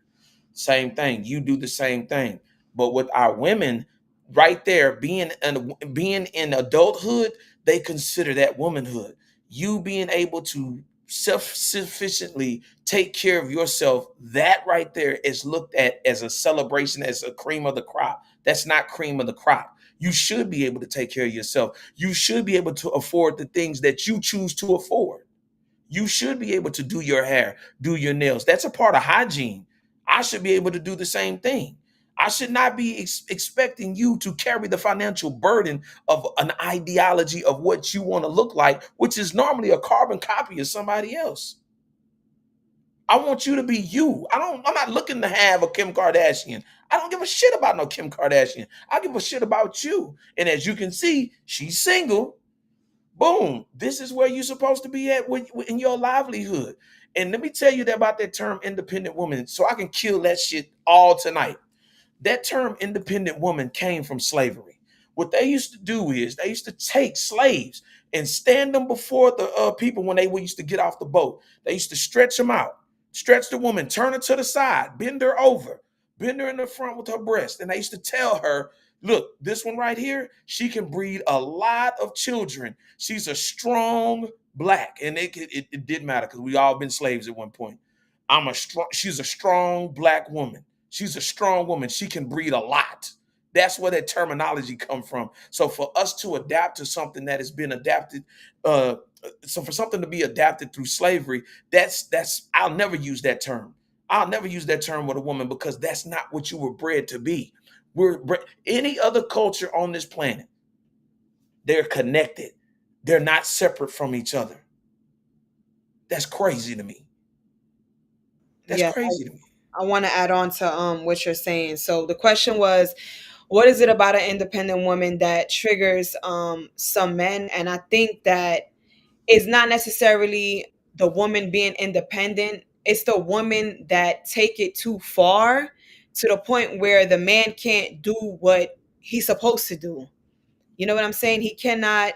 Same thing. You do the same thing. But with our women, right there, being in adulthood, they consider that womanhood. You being able to self-sufficiently take care of yourself, that right there is looked at as a celebration, as a cream of the crop. That's not cream of the crop. You should be able to take care of yourself. You should be able to afford the things that you choose to afford. You should be able to do your hair, do your nails. That's a part of hygiene. I should be able to do the same thing. I should not be expecting you to carry the financial burden of an ideology of what you want to look like, which is normally a carbon copy of somebody else. I want you to be you. I'm not looking to have a Kim Kardashian. I don't give a shit about no Kim Kardashian. I give a shit about you. And as you can see, she's single. Boom. This is where you're supposed to be at in your livelihood. And let me tell you that about that term independent woman, so I can kill that shit all tonight. That term independent woman came from slavery. What they used to do is they used to take slaves and stand them before the people when they used to get off the boat. They used to stretch them out, stretch the woman, turn her to the side, bend her over, bend her in the front with her breast. And they used to tell her, look, this one right here, she can breed a lot of children. She's a strong black. And it didn't matter because we all been slaves at one point. She's a strong black woman. She's a strong woman. She can breed a lot. That's where that terminology come from. So for us to adapt to something that has been adapted, so for something to be adapted through slavery, that's I'll never use that term. I'll never use that term with a woman because that's not what you were bred to be. Any other culture on this planet, they're connected. They're not separate from each other. That's crazy to me. That's Yeah, crazy to me. I want to add on to what you're saying. So the question was, what is it about an independent woman that triggers some men? And I think that it's not necessarily the woman being independent. It's the woman that take it too far to the point where the man can't do what he's supposed to do. You know what I'm saying? He cannot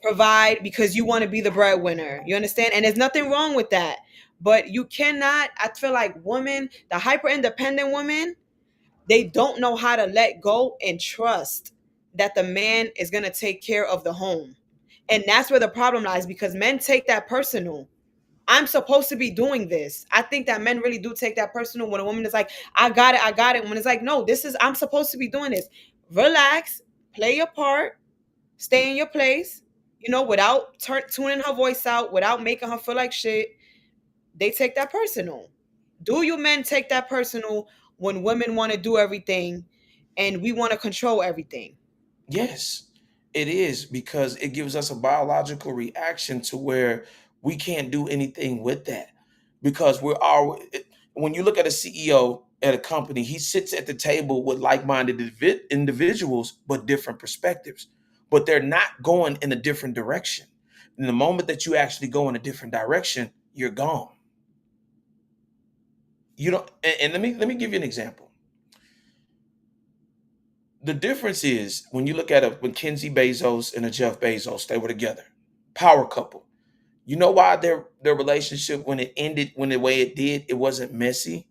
provide because you want to be the breadwinner. You understand? And there's nothing wrong with that. But you cannot, I feel like women, the hyper independent women, they don't know how to let go and trust that the man is going to take care of the home. And that's where the problem lies because men take that personal. I'm supposed to be doing this. I think that men really do take that personal when a woman is like, I got it, I got it. When it's like, no, I'm supposed to be doing this. Relax, play your part, stay in your place, without tuning her voice out, without making her feel like shit. They take that personal. Do you men take that personal when women want to do everything and we want to control everything? Yes, it is because it gives us a biological reaction to where we can't do anything with that because when you look at a CEO at a company, he sits at the table with like-minded individuals but different perspectives, but they're not going in a different direction. In the moment that you actually go in a different direction, you're gone. You don't, and let me give you an example. The difference is when you look at when Kenzie Bezos and a Jeff Bezos, they were together, power couple. You know why their relationship when it ended, when the way it did, it wasn't messy?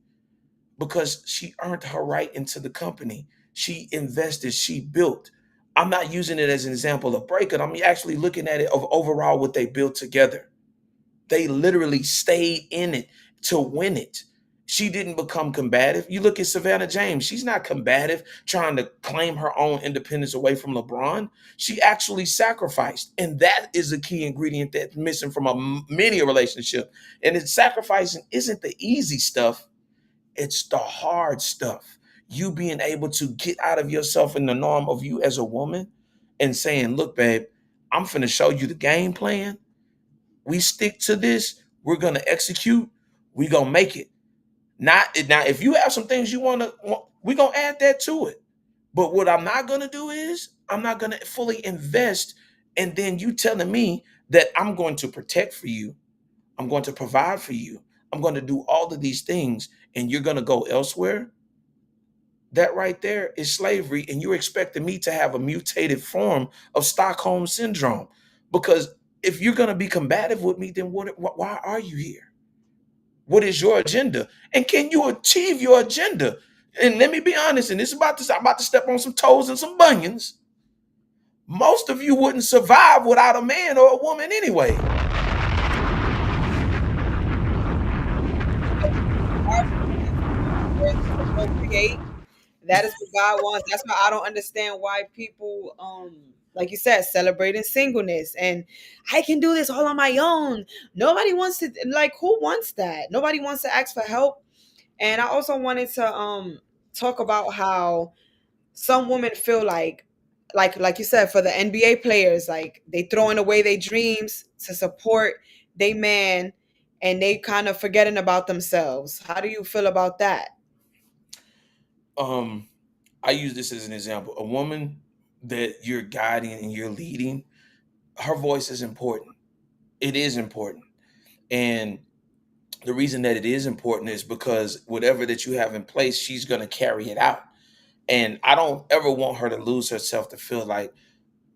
Because she earned her right into the company. She invested, she built. I'm not using it as an example of breakup. I'm actually looking at it of overall what they built together. They literally stayed in it to win it. She didn't become combative. You look at Savannah James, she's not combative, trying to claim her own independence away from LeBron. She actually sacrificed. And that is a key ingredient that's missing from many a relationship. And it's sacrificing isn't the easy stuff, it's the hard stuff. You being able to get out of yourself in the norm of you as a woman and saying, look, babe, I'm finna show you the game plan. We stick to this, we're gonna execute, we gonna make it. Not now, if you have some things you want, we're gonna add that to it. But what I'm not gonna do is I'm not gonna fully invest, and then you telling me that I'm going to protect for you, I'm going to provide for you, I'm going to do all of these things, and you're gonna go elsewhere. That right there is slavery, and you're expecting me to have a mutated form of Stockholm syndrome. Because if you're gonna be combative with me, then why are you here? What is your agenda? And can you achieve your agenda? And let me be honest, and this is I'm about to step on some toes and some bunions. Most of you wouldn't survive without a man or a woman anyway. Procreate. That is what God wants. That's why I don't understand why people, like you said, celebrating singleness and I can do this all on my own. Nobody wants to, like, who wants that? Nobody wants to ask for help. And I also wanted to talk about how some women feel like you said, for the NBA players, like they throwing away their dreams to support they man, and they kind of forgetting about themselves. How do you feel about that? Um, I use this as an example. A woman that you're guiding and you're leading, her voice is important. It is important. And the reason that it is important is because whatever that you have in place, she's going to carry it out. And I don't ever want her to lose herself to feel like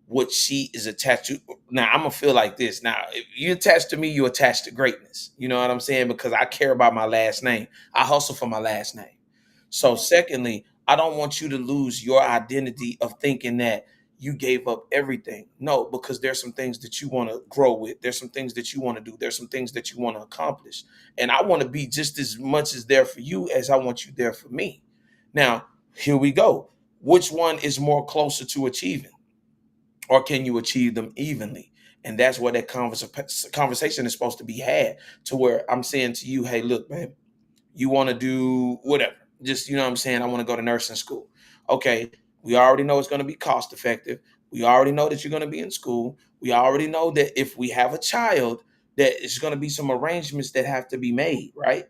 what she is attached to. Now, I'm going to feel like this. Now, if you attach to me, you attach to greatness. You know what I'm saying? Because I care about my last name. I hustle for my last name. So, secondly, I don't want you to lose your identity of thinking that you gave up everything. No, because there's some things that you want to grow with. There's some things that you want to do. There's some things that you want to accomplish. And I want to be just as much as there for you as I want you there for me. Now, here we go. Which one is more closer to achieving? Or can you achieve them evenly? And that's where that conversation is supposed to be had, to where I'm saying to you, hey, look, man, you want to do whatever. Just, you know what I'm saying? I want to go to nursing school. Okay, we already know it's going to be cost effective. We already know that you're going to be in school. We already know that if we have a child, that it's going to be some arrangements that have to be made, right?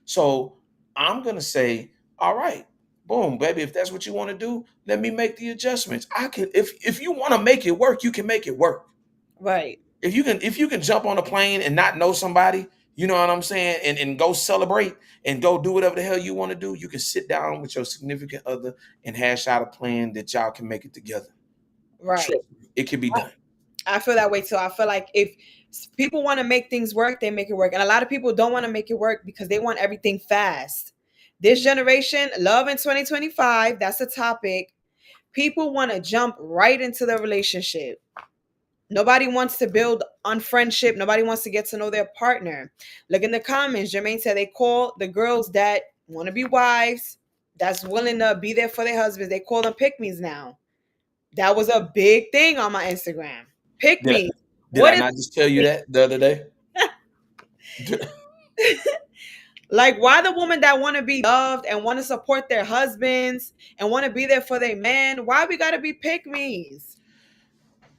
So I'm going to say, all right, boom, baby, if that's what you want to do, let me make the adjustments. I can, if you want to make it work, you can make it work. Right. If you can jump on a plane and not know somebody, you know what I'm saying, and go celebrate and go do whatever the hell you want to do, you can sit down with your significant other and hash out a plan that y'all can make it together. Right. Trust me, it can be done. I feel that way too. I feel like if people want to make things work, they make it work. And a lot of people don't want to make it work because they want everything fast. This generation, love in 2025, that's a topic. People want to jump right into the relationship. Nobody wants to build on friendship. Nobody wants to get to know their partner. Look in the comments. Jermaine said they call the girls that want to be wives, that's willing to be there for their husbands, they call them pick-me's now. That was a big thing on my Instagram. Pick Did, me. did What I is not just tell you that the other day? like, why the woman that want to be loved and want to support their husbands and want to be there for their man? Why we gotta be pick me's?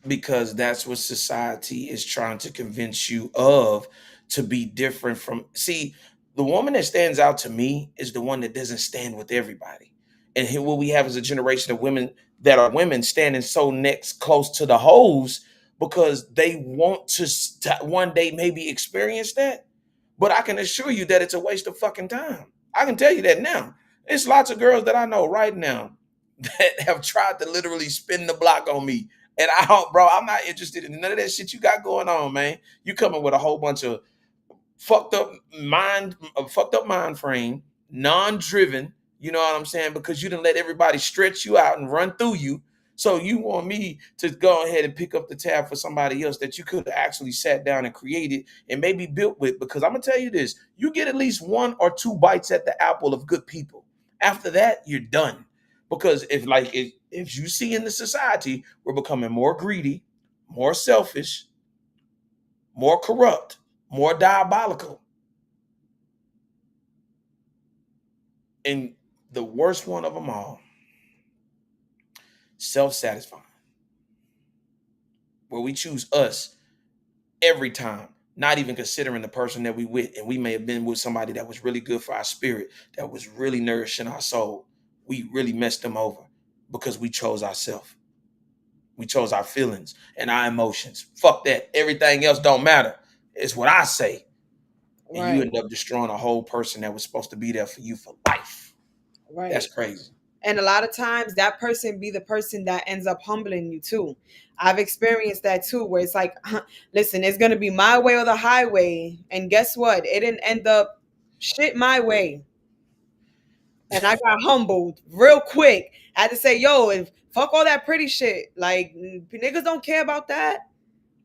Because that's what society is trying to convince you of, to be different from. See, the woman that stands out to me is the one that doesn't stand with everybody. And here what we have is a generation of women that are women standing so next close to the hoes because they want to one day maybe experience that. But I can assure you that it's a waste of fucking time. I can tell you that now. There's lots of girls that I know right now that have tried to literally spin the block on me. And I don't, bro, I'm not interested in none of that shit you got going on, man. You coming with a whole bunch of fucked up fucked up mind frame, non-driven, you know what I'm saying? Because you didn't let everybody stretch you out and run through you. So you want me to go ahead and pick up the tab for somebody else that you could have actually sat down and created and maybe built with. Because I'm gonna tell you this, you get at least one or two bites at the apple of good people. After that, you're done. Because if you see in the society, we're becoming more greedy, more selfish, more corrupt, more diabolical. And the worst one of them all, self-satisfying, where we choose us every time, not even considering the person that we with. And we may have been with somebody that was really good for our spirit, that was really nourishing our soul. We really messed them over because we chose ourselves. We chose our feelings and our emotions. Fuck that. Everything else don't matter. It's what I say. And you Right. end up destroying a whole person that was supposed to be there for you for life. Right. That's crazy. And a lot of times that person be the person that ends up humbling you too. I've experienced that too, where it's like, listen, it's gonna be my way or the highway. And guess what? It didn't end up shit my way. And I got humbled real quick. I had to say, yo, if fuck all that pretty shit. Like niggas don't care about that.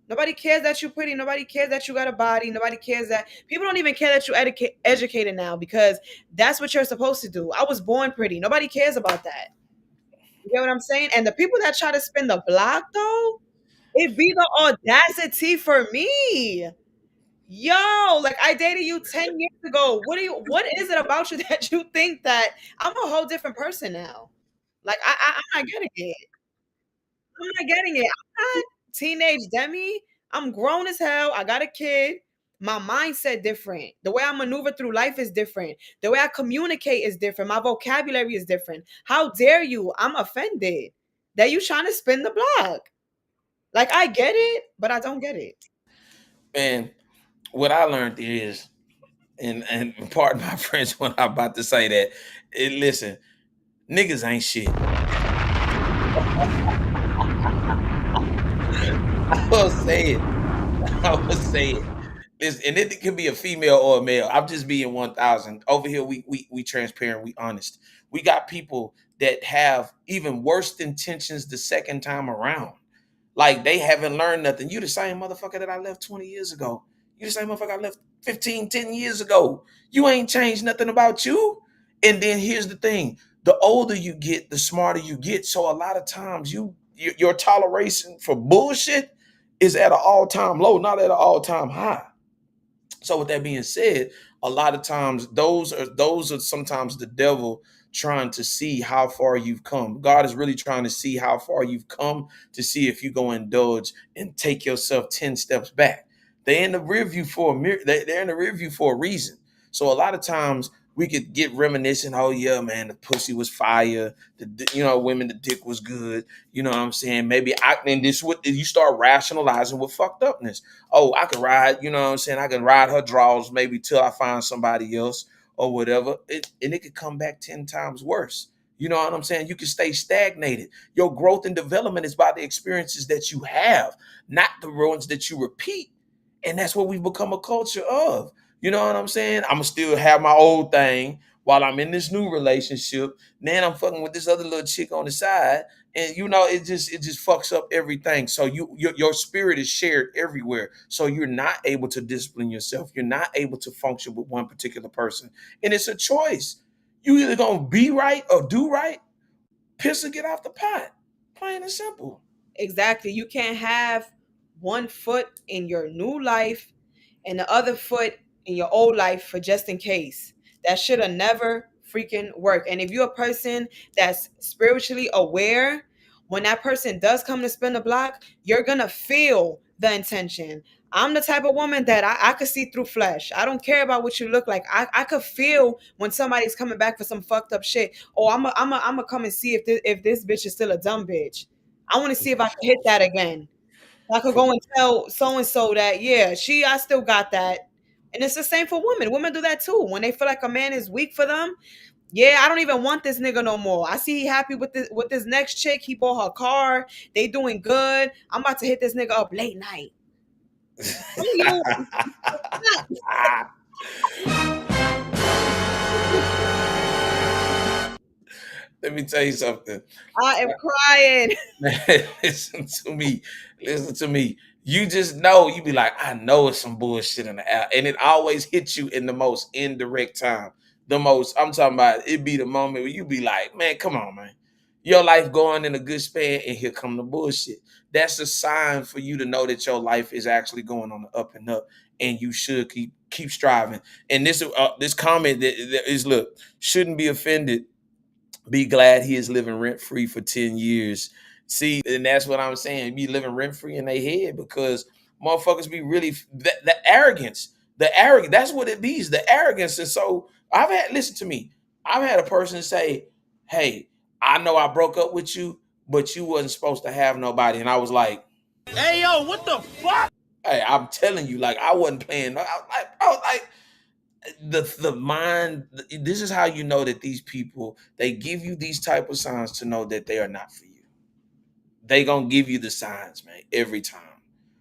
Nobody cares that you're pretty. Nobody cares that you got a body. Nobody cares that people don't even care that you're educated now because that's what you're supposed to do. I was born pretty. Nobody cares about that. You get what I'm saying? And the people that try to spin the block though, it be the audacity for me. Yo, like I dated you 10 years ago. What is it about you that you think that I'm a whole different person now? Like I'm not getting it. I'm not getting it. I'm not teenage Demi. I'm grown as hell. I got a kid. My mindset different. The way I maneuver through life is different. The way I communicate is different. My vocabulary is different. How dare you? I'm offended that you trying to spin the block. Like I get it, but I don't get it. And what I learned is, and pardon my French when I'm about to say that, listen, niggas ain't shit. I will say it. I will say it. Listen, and it could be a female or a male. I'm just being 1,000. Over here, we transparent, we honest. We got people that have even worse intentions the second time around. Like they haven't learned nothing. You the same motherfucker that I left 20 years ago. You the same motherfucker I left 15, 10 years ago. You ain't changed nothing about you. And then here's the thing. The older you get, the smarter you get. So a lot of times your toleration for bullshit is at an all-time low, not at an all-time high. So with that being said, a lot of times those are sometimes the devil trying to see how far you've come. God is really trying to see how far you've come to see if you go indulge and take yourself 10 steps back. They're in the rear view for they're in the rear view for a reason. So a lot of times we could get reminiscent. Oh yeah, man, the pussy was fire. Women, the dick was good. You know what I'm saying? Maybe and this what you start rationalizing with fucked upness. Oh, I could ride. You know what I'm saying? I can ride her draws maybe till I find somebody else or whatever. And it could come back 10 times worse. You know what I'm saying? You can stay stagnated. Your growth and development is by the experiences that you have, not the ones that you repeat. And that's what we've become a culture of. You know what I'm saying? I'm gonna still have my old thing while I'm in this new relationship. Then I'm fucking with this other little chick on the side, and it just fucks up everything. So your spirit is shared everywhere. So you're not able to discipline yourself. You're not able to function with one particular person, and it's a choice. You either gonna be right or do right, piss or get off the pot. Plain and simple. Exactly. You can't have one foot in your new life and the other foot in your old life for just in case. That should have never freaking work. And if you're a person that's spiritually aware, when that person does come to spin the block, you're gonna feel the intention. I'm the type of woman that I could see through flesh. I don't care about what you look like. I could feel when somebody's coming back for some fucked up shit. Oh, I'm a come and see if this bitch is still a dumb bitch. I want to see if I can hit that again. I could go and tell so and so that yeah, I still got that. And it's the same for women. Women do that too. When they feel like a man is weak for them, yeah, I don't even want this nigga no more. I see he happy with this next chick. He bought her car. They doing good. I'm about to hit this nigga up late night. What are you? Let me tell you something. I am crying. Man, listen to me. Listen to me. You just know, you be like, I know it's some bullshit in the app. And it always hits you in the most indirect time. I'm talking about it be the moment where you be like, man, come on, man. Your life going in a good span, and here come the bullshit. That's a sign for you to know that your life is actually going on the up and up, and you should keep striving. And this comment that is, look, shouldn't be offended. Be glad he is living rent free for 10 years. See, and that's what I'm saying. Be living rent free in their head because motherfuckers be really the arrogance. That's what it be, is the arrogance. And so listen to me. I've had a person say, hey, I know I broke up with you, but you wasn't supposed to have nobody. And I was like, hey, yo, what the fuck? Hey, I'm telling you, like, I wasn't playing. I was like, the mind. This is how you know that these people, they give you these type of signs to know that they are not for you. They gonna give you the signs, man, every time.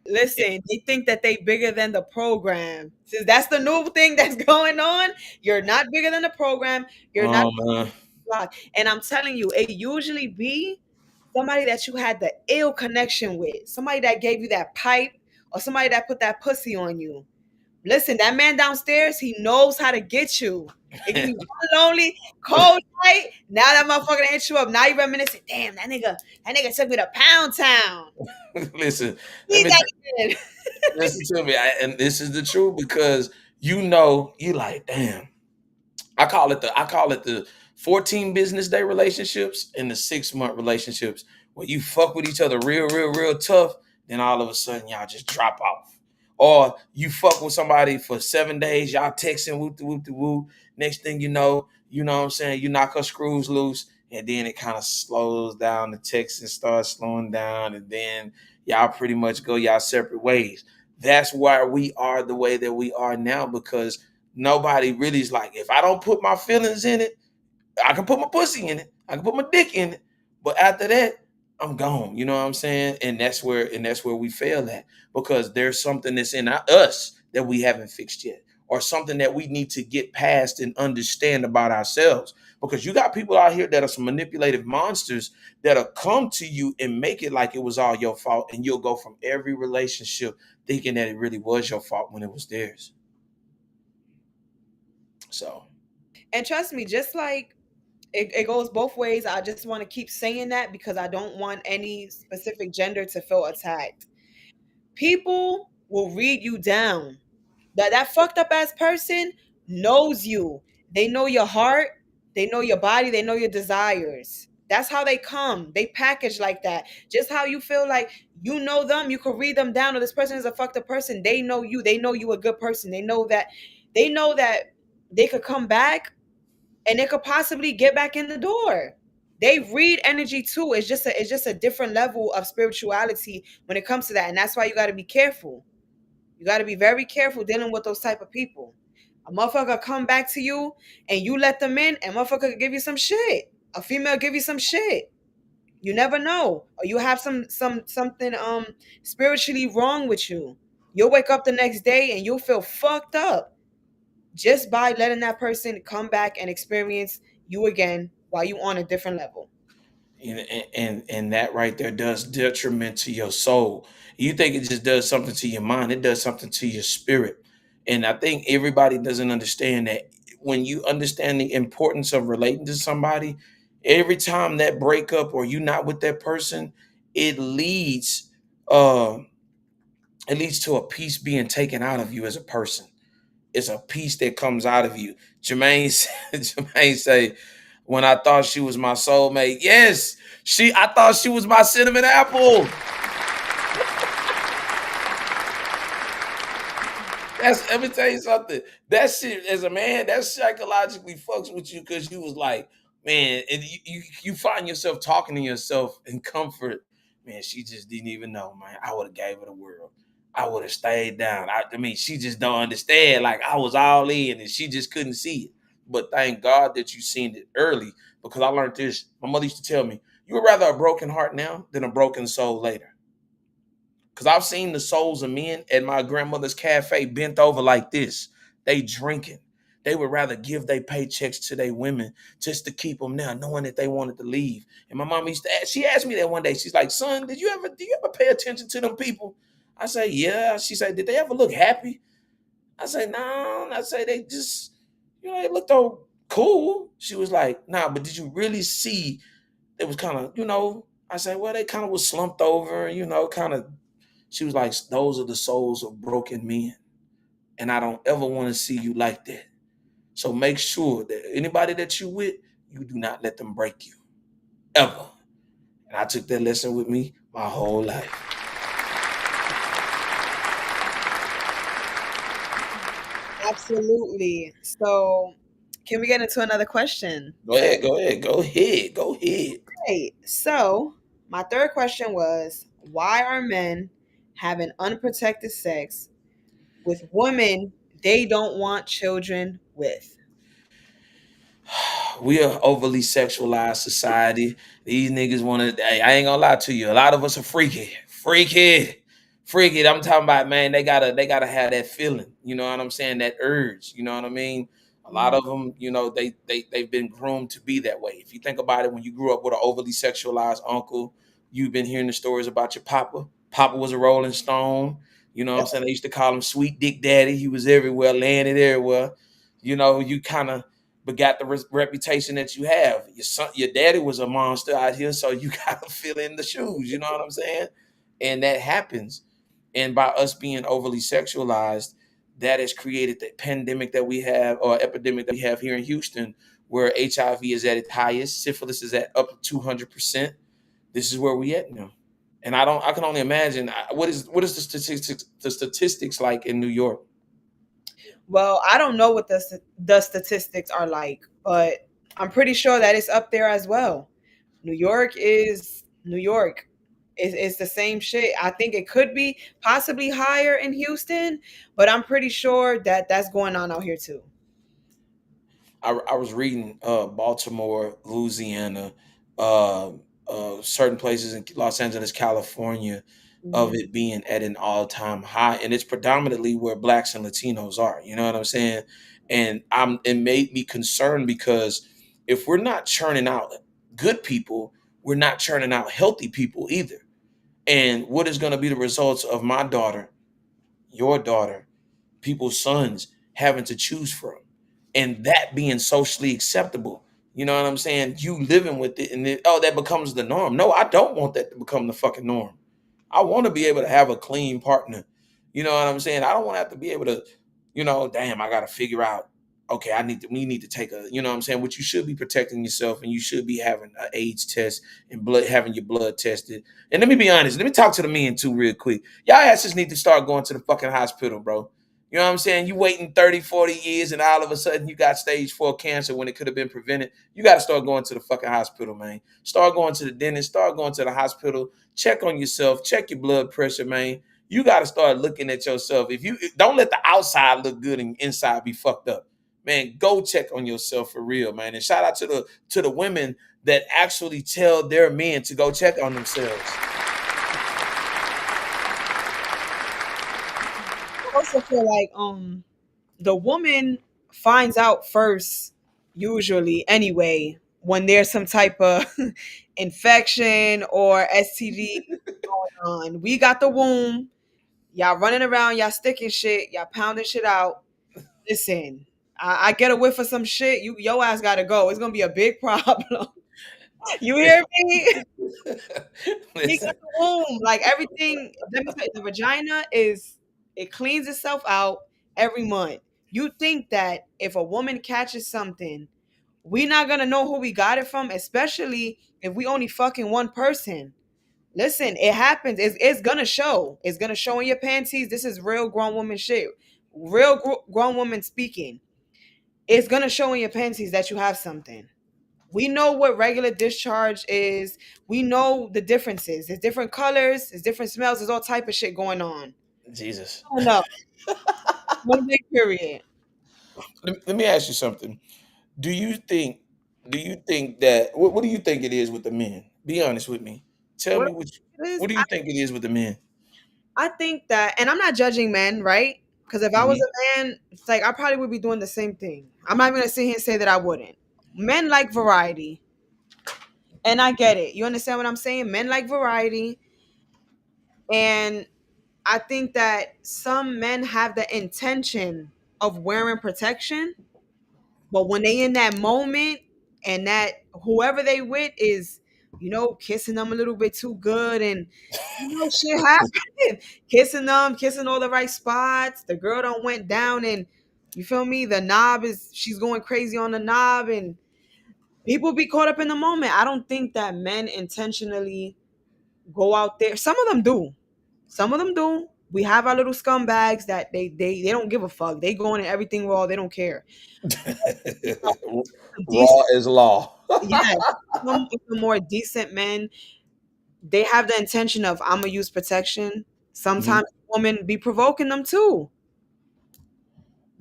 Listen, they think that they bigger than the program. Since that's the new thing that's going on, you're not bigger than the program. You're not Man. blocked. And I'm telling you, it usually be somebody that you had the ill connection with, somebody that gave you that pipe, or somebody that put that pussy on you. Listen, that man downstairs, he knows how to get you. It can be one lonely, cold night. Now that motherfucker hit you up. Now you reminiscing. Damn, that nigga took me to Pound Town. Listen, let Need me that again. listen to me, and this is the truth because you know you like, damn. I call it the 14 business day relationships and the 6 month relationships where you fuck with each other real tough, then all of a sudden y'all just drop off. Or you fuck with somebody for 7 days, y'all texting whoop de whoop de whoop. Next thing you know what I'm saying, you knock her screws loose, and then it kind of slows down. The texting starts slowing down, and then y'all pretty much go y'all separate ways. That's why we are the way that we are now because nobody really is like, if I don't put my feelings in it, I can put my pussy in it, I can put my dick in it, but after that, I'm gone. You know what I'm saying? And that's where we fail at because there's something that's in us that we haven't fixed yet, or something that we need to get past and understand about ourselves. Because you got people out here that are some manipulative monsters that'll come to you and make it like it was all your fault, and you'll go from every relationship thinking that it really was your fault when it was theirs. So And trust me, just like it goes both ways. I just want to keep saying that because I don't want any specific gender to feel attacked. People will read you down. That fucked up ass person knows you. They know your heart, they know your body, they know your desires. That's how they come. They package like that. Just how you feel like you know them, you could read them down. Or this person is a fucked up person. They know you. They know you a good person. They know that they could come back and they could possibly get back in the door. They read energy too. It's just a different level of spirituality when it comes to that. And that's why you gotta be careful. You got to be very careful dealing with those type of people. A motherfucker come back to you and you let them in, and motherfucker could give you some shit. A female give you some shit. You never know. Or you have something spiritually wrong with you. You'll wake up the next day and you'll feel fucked up just by letting that person come back and experience you again while you on a different level. and that right there does detriment to your soul. You think it just does something to your mind, it does something to your spirit. And I think everybody doesn't understand that when you understand the importance of relating to somebody, every time that breakup or you not with that person, it leads uh it leads to a piece being taken out of you as a person. It's a piece that comes out of you. Jermaine say, when I thought she was my soulmate. Yes, I thought she was my cinnamon apple. Let me tell you something. That shit, as a man, that psychologically fucks with you because you was like, man, and you find yourself talking to yourself in comfort. Man, she just didn't even know, man. I would have gave her the world. I would have stayed down. I mean, she just don't understand. Like I was all in and she just couldn't see it. But thank God that you seen it early because I learned this. My mother used to tell me, you would rather a broken heart now than a broken soul later. Because I've seen the souls of men at my grandmother's cafe bent over like this. They drinking. They would rather give their paychecks to their women just to keep them there, knowing that they wanted to leave. And my mom used to ask, she asked me that one day. She's like, son, do you ever pay attention to them people? I say, yeah. She said, did they ever look happy? I say, no. I say, they just, they looked all cool. She was like, nah, but did you really see it was kind of, I said, well, they kind of was slumped over, kind of. She was like, those are the souls of broken men. And I don't ever want to see you like that. So make sure that anybody that you with, you do not let them break you. Ever. And I took that lesson with me my whole life. Absolutely. So, can we get into another question? Go ahead. Okay, so my third question was, why are men having unprotected sex with women they don't want children with? We are overly sexualized society. These niggas want to. I ain't gonna lie to you. A lot of us are freaky. I'm talking about, man. They gotta have that feeling. You know what I'm saying? That urge. You know what I mean? A lot of them, they've been groomed to be that way. If you think about it, when you grew up with an overly sexualized uncle, you've been hearing the stories about your papa. Papa was a Rolling Stone. You know what I'm saying? They used to call him Sweet Dick Daddy. He was everywhere, landed everywhere. You kind of but got the reputation that you have. Your daddy was a monster out here, so you gotta fill in the shoes. You know what I'm saying? And that happens. And by us being overly sexualized, that has created the pandemic that we have, or epidemic that we have here in Houston, where HIV is at its highest, syphilis is at up to 200%. This is where we at now. And I can only imagine what is the statistics like in New York. Well, I don't know what the statistics are like, but I'm pretty sure that it's up there as well. New York is New York. It's the same shit. I think it could be possibly higher in Houston, but I'm pretty sure that that's going on out here too. I was reading Baltimore, Louisiana, uh, certain places in Los Angeles, California, of Mhm. it being at an all-time high, and it's predominantly where blacks and Latinos are. You know what I'm saying? And it made me concerned because if we're not churning out good people, we're not churning out healthy people either. And what is going to be the results of my daughter, your daughter, people's sons having to choose from, and that being socially acceptable? You know what I'm saying? You living with it, and that becomes the norm. No, I don't want that to become the fucking norm. I want to be able to have a clean partner. You know what I'm saying? I don't want to have to be able to, damn, I got to figure out, okay, we need to take a, you know what I'm saying? What you should be protecting yourself, and you should be having an AIDS test and having your blood tested. And let me be honest, let me talk to the men too real quick. Y'all asses need to start going to the fucking hospital, bro. You know what I'm saying? You waiting 30, 40 years and all of a sudden you got stage 4 cancer when it could have been prevented. You got to start going to the fucking hospital, man. Start going to the dentist, start going to the hospital, check on yourself, check your blood pressure, man. You got to start looking at yourself. If you don't let the outside look good and inside be fucked up, man, go check on yourself for real, man. And shout out to the women that actually tell their men to go check on themselves. I also feel like the woman finds out first, usually anyway, when there's some type of infection or STD going on. We got the womb. Y'all running around, y'all sticking shit, y'all pounding shit out. Listen, I get a whiff of some shit. Your ass gotta go. It's gonna be a big problem. You hear me? We got Listen, the womb. Like everything. Let me tell you, the vagina is it cleans itself out every month. You think that if a woman catches something, we not gonna know who we got it from, especially if we only fucking one person. Listen, it happens. It's gonna show. It's gonna show in your panties. This is real grown woman shit. Real grown woman speaking. It's gonna show in your panties that you have something. We know what regular discharge is. We know the differences. There's different colors. There's different smells. There's all type of shit going on. Jesus. Oh no, one big period. Let me ask you something. Do you think that what do you think it is with the men? Be honest with me. Tell What me it is, what do you think it is with the men? I think that, and I'm not judging men, right? Because if I was Mhm. a man, it's like I probably would be doing the same thing. I'm not even gonna sit here and say that I wouldn't. Men like variety, and I get it. You understand what I'm saying? Men like variety, and I think that some men have the intention of wearing protection, but when they in that moment and that whoever they with is, kissing them a little bit too good and shit happen. Kissing them, kissing all the right spots. The girl don't went down and you feel me? The knob she's going crazy on the knob and people be caught up in the moment. I don't think that men intentionally go out there. Some of them do. Some of them do. We have our little scumbags that they don't give a fuck. They going in everything raw. They don't care. Raw Decent, is law. yeah. Some of the more decent men, they have the intention of I'm gonna use protection. Mhm. Sometimes women be provoking them too.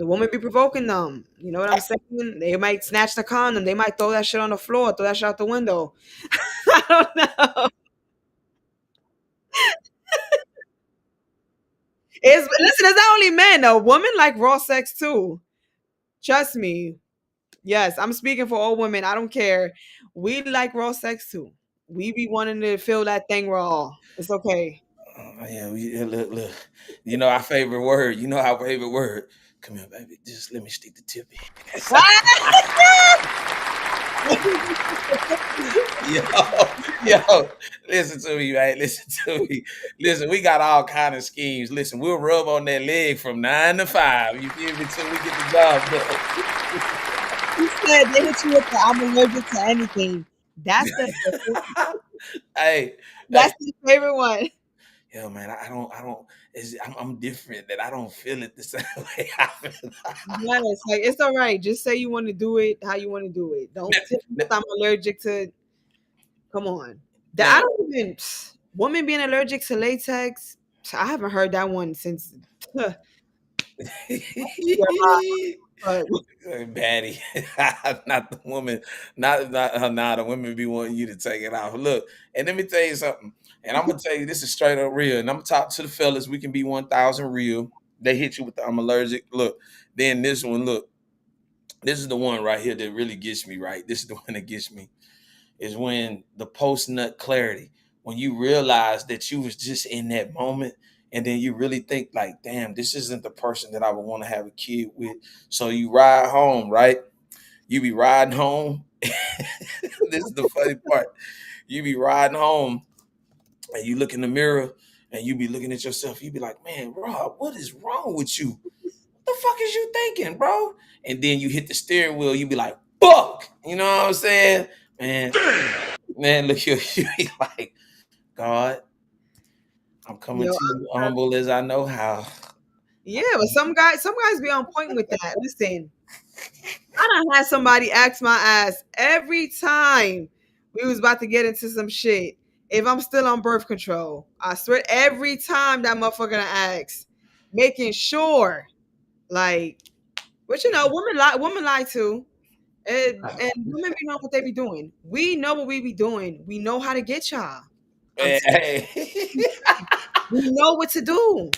The woman be provoking them. You know what I'm saying? They might snatch the condom. They might throw that shit on the floor, throw that shit out the window. I don't know. It's not only men though. Women like raw sex too. Trust me. Yes, I'm speaking for all women. I don't care. We like raw sex too. We be wanting to feel that thing raw. It's okay. Yeah, look. You know our favorite word. You know our favorite word. Come here, baby. Just let me stick the tip in. yo, yo, listen to me, man. Listen to me. Listen, we got all kind of schemes. Listen, we'll rub on that leg from 9 to 5. You feel me? Till we get the job He said they hit you with the I'm allergic to anything. That's the done. hey, hey, that's the favorite one. yo, man. I don't. I'm different. That I don't feel it the same way. I feel. Yes, like it's all right. Just say you want to do it how you want to do it. Don't tell me I'm allergic to. Come on, I Now, don't even. Women being allergic to latex. I haven't heard that one since. But Batty, not the woman, not the women be wanting you to take it off. Look, and let me tell you something, and I'm gonna tell you this is straight up real, and I'm gonna talk to the fellas. We can be 1,000 real. They hit you with the I'm allergic. Look, then this one, look, this is the one right here that really gets me right. This is the one that gets me is when the post nut clarity, when you realize that you was just in that moment, and then you really think like, damn, this isn't the person that I would want to have a kid with. So you ride home, right? You be riding home. This is the funny part. You be riding home and you look in the mirror and you be looking at yourself. You be like, man, Rob, what is wrong with you? What the fuck is you thinking, bro? And then you hit the steering wheel. You be like, fuck. You know what I'm saying? Man, look, you be like, God, I'm coming yo, to you humble as I know how. yeah, but some guys be on point with that. Listen, I done had somebody ask my ass every time we was about to get into some shit if I'm still on birth control. I swear, every time that motherfucker done asks, making sure, like, but you know, women lie too. And women be knowing what they be doing. We know what we be doing. We know how to get y'all. I'm Man, hey, We know what to do.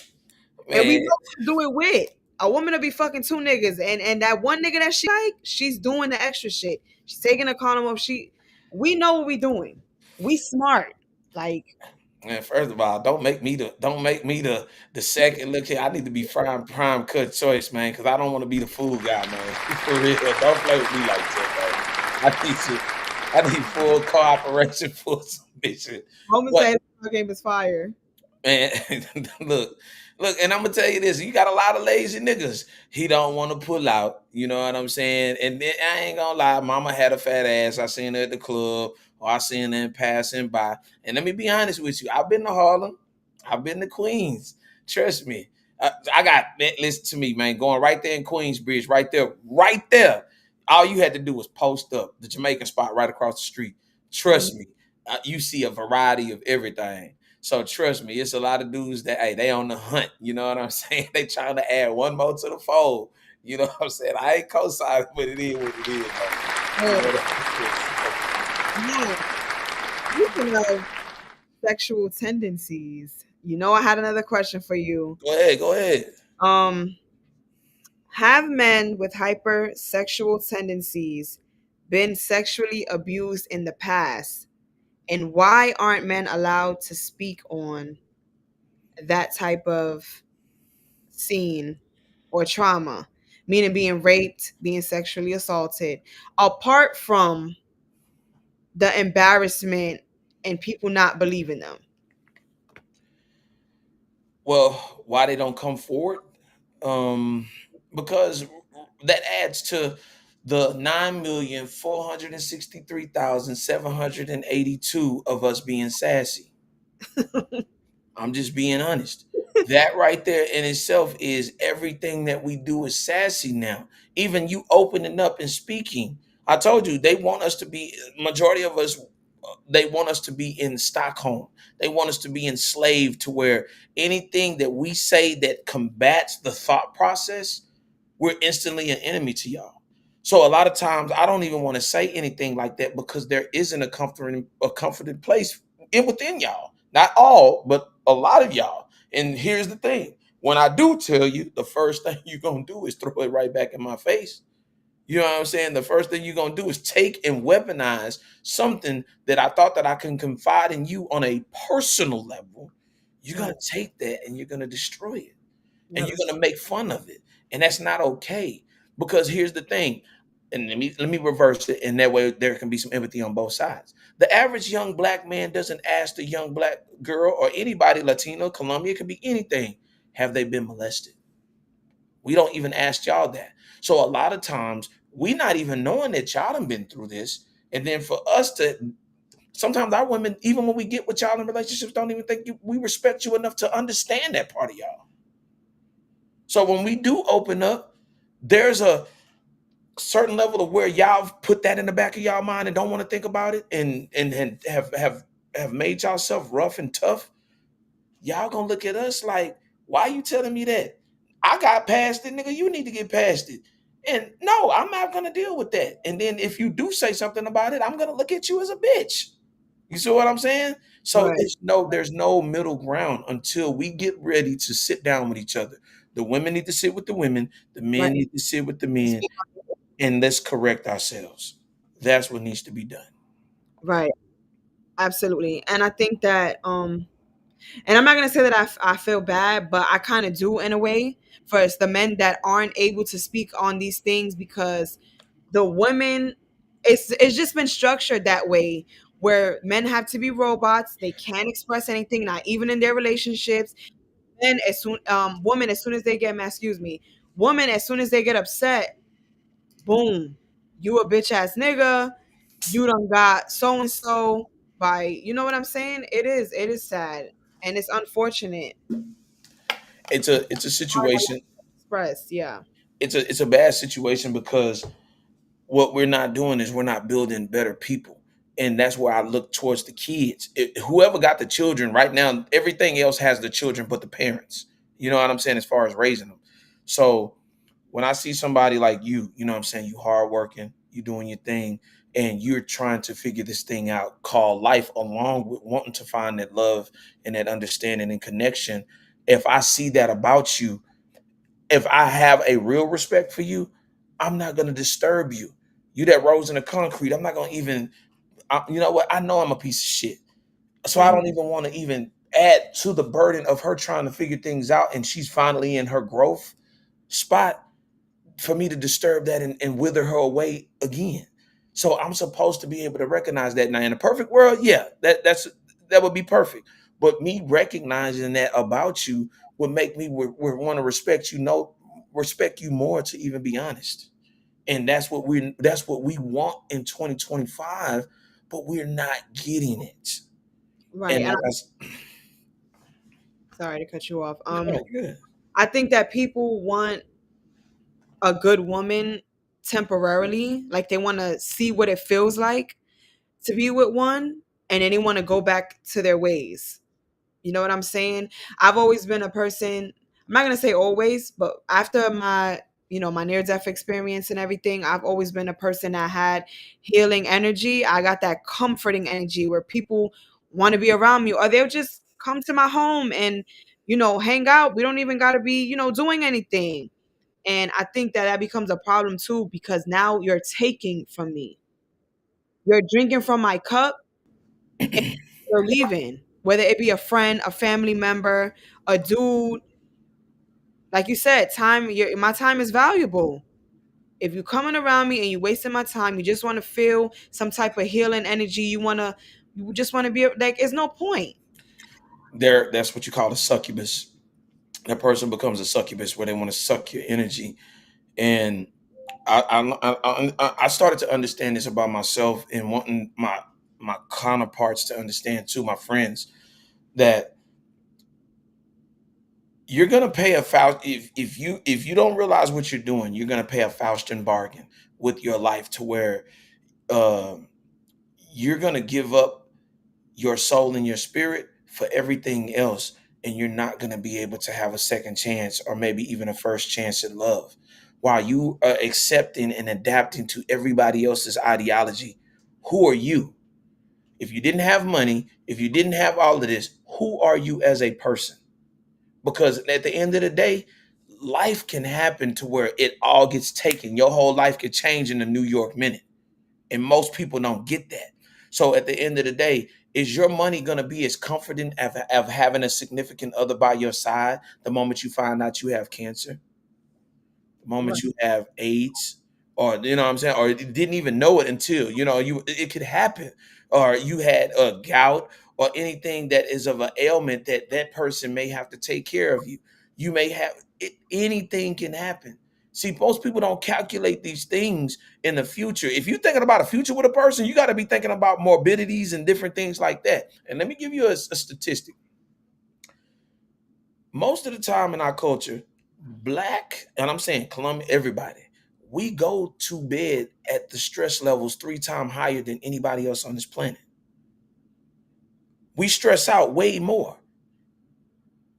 And we man, know who to do it with. A woman will be fucking two niggas, and that one nigga that she like, she's doing the extra shit. She's taking the condom off. We know what we doing. We smart. Like, man. First of all, don't make me the second. Look here, I need to be prime cut choice, man, because I don't want to be the fool guy, man. For real, don't play with me like that, man. I need full cooperation, full submission. Roman What? said the game is fire. Man, look, and I'm gonna tell you this: you got a lot of lazy niggas. He don't want to pull out. You know what I'm saying? And then I ain't gonna lie, Mama had a fat ass. I seen her at the club, or I seen her in passing by. And let me be honest with you: I've been to Harlem, I've been to Queens. Trust me, I got. Man, listen to me, man. Going right there in Queensbridge, right there, right there. All you had to do was post up the Jamaican spot right across the street. Trust me, you see a variety of everything. So trust me, it's a lot of dudes that hey, they on the hunt. You know what I'm saying? They trying to add one more to the fold. You know what I'm saying? I ain't co-signing, but it is what it is, though. You know Oh, what yeah. Speaking of sexual tendencies, you know, I had another question for you. Go ahead, go ahead. Um, have men with hypersexual tendencies been sexually abused in the past? And why aren't men allowed to speak on that type of scene or trauma? Meaning being raped, being sexually assaulted, apart from the embarrassment and people not believing them. Well, why they don't come forward? Um, because that adds to the 9,463,782 of us being sassy. I'm just being honest. That right there in itself is everything that we do is sassy now. Even you opening up and speaking. I told you they want us to be majority of us they want us to be in Stockholm. They want us to be enslaved to where anything that we say that combats the thought process, we're instantly an enemy to y'all. So a lot of times I don't even want to say anything like that because there isn't a comforting place within y'all. Not all, but a lot of y'all. And here's the thing. When I do tell you, the first thing you're gonna do is throw it right back in my face. You know what I'm saying? The first thing you're gonna do is take and weaponize something that I thought that I can confide in you on a personal level. You're Right. gonna take that and you're gonna destroy it, and Yep. you're gonna make fun of it, and that's not okay. Because here's the thing, and let me reverse it, and that way there can be some empathy on both sides. The average young black man doesn't ask the young black girl or anybody, Latino, Colombia, it could be anything, have they been molested? We don't even ask y'all that. So a lot of times we not even knowing that y'all done been through this. And then for us to sometimes our women, even when we get with y'all in relationships, don't even think we respect you enough to understand that part of y'all. So when we do open up, there's a certain level of where y'all put that in the back of y'all mind and don't want to think about it and have made y'all self rough and tough. Y'all gonna look at us like, why you telling me that? I got past it, nigga. You need to get past it. And no, I'm not gonna deal with that. And then if you do say something about it, I'm gonna look at you as a bitch. You see what I'm saying? So Right. there's no middle ground until we get ready to sit down with each other. The women need to sit with the women, the men Right. need to sit with the men, and let's correct ourselves. That's what needs to be done. Right. Absolutely. And I think that and I'm not gonna say that I feel bad, but I kind of do in a way for it's the men that aren't able to speak on these things because the women, it's just been structured that way where men have to be robots. They can't express anything, not even in their relationships. Men as soon women as soon as they get mad, excuse me, women as soon as they get upset, boom, you a bitch ass nigga, you done got so and so by, you know what I'm saying? It is sad and it's unfortunate. It's a situation. Express, yeah. It's a bad situation because what we're not doing is we're not building better people. And that's where I look towards the kids. Whoever got the children right now, everything else has the children but the parents. You know what I'm saying? As far as raising them. So when I see somebody like you know what I'm saying, you hardworking, you doing your thing, and you're trying to figure this thing out called life, along with wanting to find that love and that understanding and connection. If I see that about you, if I have a real respect for you, I'm not gonna disturb you. You that rose in the concrete, I'm not gonna even. You know what? I know I'm a piece of shit, so I don't Mhm. even want to even add to the burden of her trying to figure things out, and she's finally in her growth spot for me to disturb that and wither her away again. So I'm supposed to be able to recognize that. Now, in a perfect world, yeah, that would be perfect. But me recognizing that about you would make me want to respect you, respect you more, to even be honest. And that's what we want in 2025, but we're not getting it. Right. And And like I I'm sorry to cut you off. no, good. I think that people want a good woman temporarily, like they want to see what it feels like to be with one, and then they want to go back to their ways. You know what I'm saying? I've always been a person, I'm not going to say always, but after my near death experience and everything, I've always been a person that had healing energy. I got that comforting energy where people want to be around me or they'll just come to my home and, hang out. We don't even got to be, doing anything. And I think that becomes a problem too because now you're taking from me. You're drinking from my cup, you're leaving, whether it be a friend, a family member, a dude. Like you said, my time is valuable. If you're coming around me and you're wasting my time, you just want to feel some type of healing energy. You just want to be like, it's no point. That's what you call a succubus. That person becomes a succubus where they want to suck your energy. And I started to understand this about myself and wanting my counterparts to understand too, my friends, that you're gonna pay a Faust if you don't realize what you're doing, you're gonna pay a Faustian bargain with your life to where um you're gonna give up your soul and your spirit for everything else, and you're not gonna be able to have a second chance or maybe even a first chance at love while you are accepting and adapting to everybody else's ideology, who are you? If you didn't have money, if you didn't have all of this, who are you as a person? Because at the end of the day, life can happen to where it all gets taken. Your whole life could change in a New York minute. And most people don't get that. So at the end of the day, is your money going to be as comforting of having a significant other by your side the moment you find out you have cancer? The moment Right. you have AIDS, or you know what I'm saying, or you didn't even know it until it could happen, or you had a gout or anything that is of an ailment that that person may have to take care of you. You may have it, anything can happen. See, most people don't calculate these things in the future. If you're thinking about a future with a person, you got to be thinking about morbidities and different things like that. And let me give you a statistic. Most of the time in our culture, black, and I'm saying Columbia, everybody, we go to bed at the stress levels 3 times higher than anybody else on this planet. We stress out way more.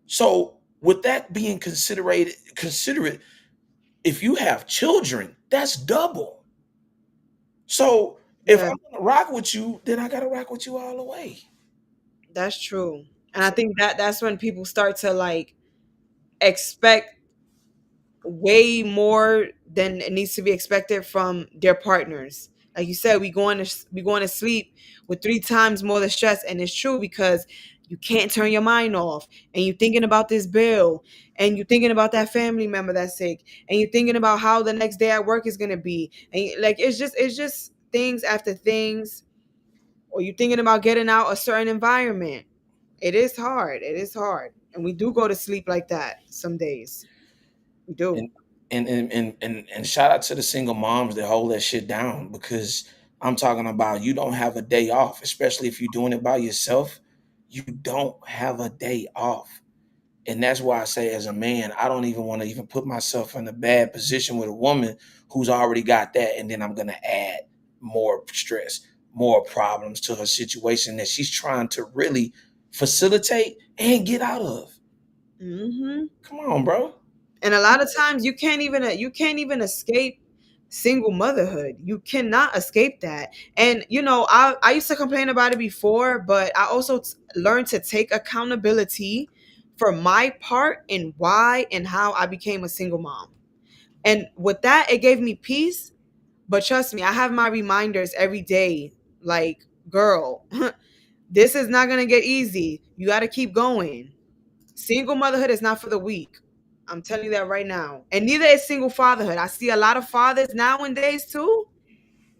So, with that being considerate, if you have children, that's double. So, if Yeah, I'm gonna rock with you, then I gotta rock with you all the way. that's true. And I think that that's when people start to like expect way more than it needs to be expected from their partners. Like you said, we going to sleep with 3 times more the stress, and it's true because you can't turn your mind off, and you're thinking about this bill, and you're thinking about that family member that's sick, and you're thinking about how the next day at work is gonna be, and like it's just things after things, or you're thinking about getting out a certain environment. It is hard. It is hard, and we do go to sleep like that some days. We do. And and shout out to the single moms that hold that shit down, because I'm talking about you don't have a day off, especially if you're doing it by yourself. You don't have a day off. And that's why I say, as a man, I don't even want to even put myself in a bad position with a woman who's already got that. And then I'm going to add more stress, more problems to her situation that she's trying to really facilitate and get out of. Hmm. Come on, bro. And a lot of times you can't even escape single motherhood. You cannot escape that. And I used to complain about it before, but I also learned to take accountability for my part in why and how I became a single mom. And with that, it gave me peace. But trust me, I have my reminders every day. Like, girl, this is not gonna get easy. You got to keep going. Single motherhood is not for the weak. I'm telling you that right now. And neither is single fatherhood. I see a lot of fathers nowadays too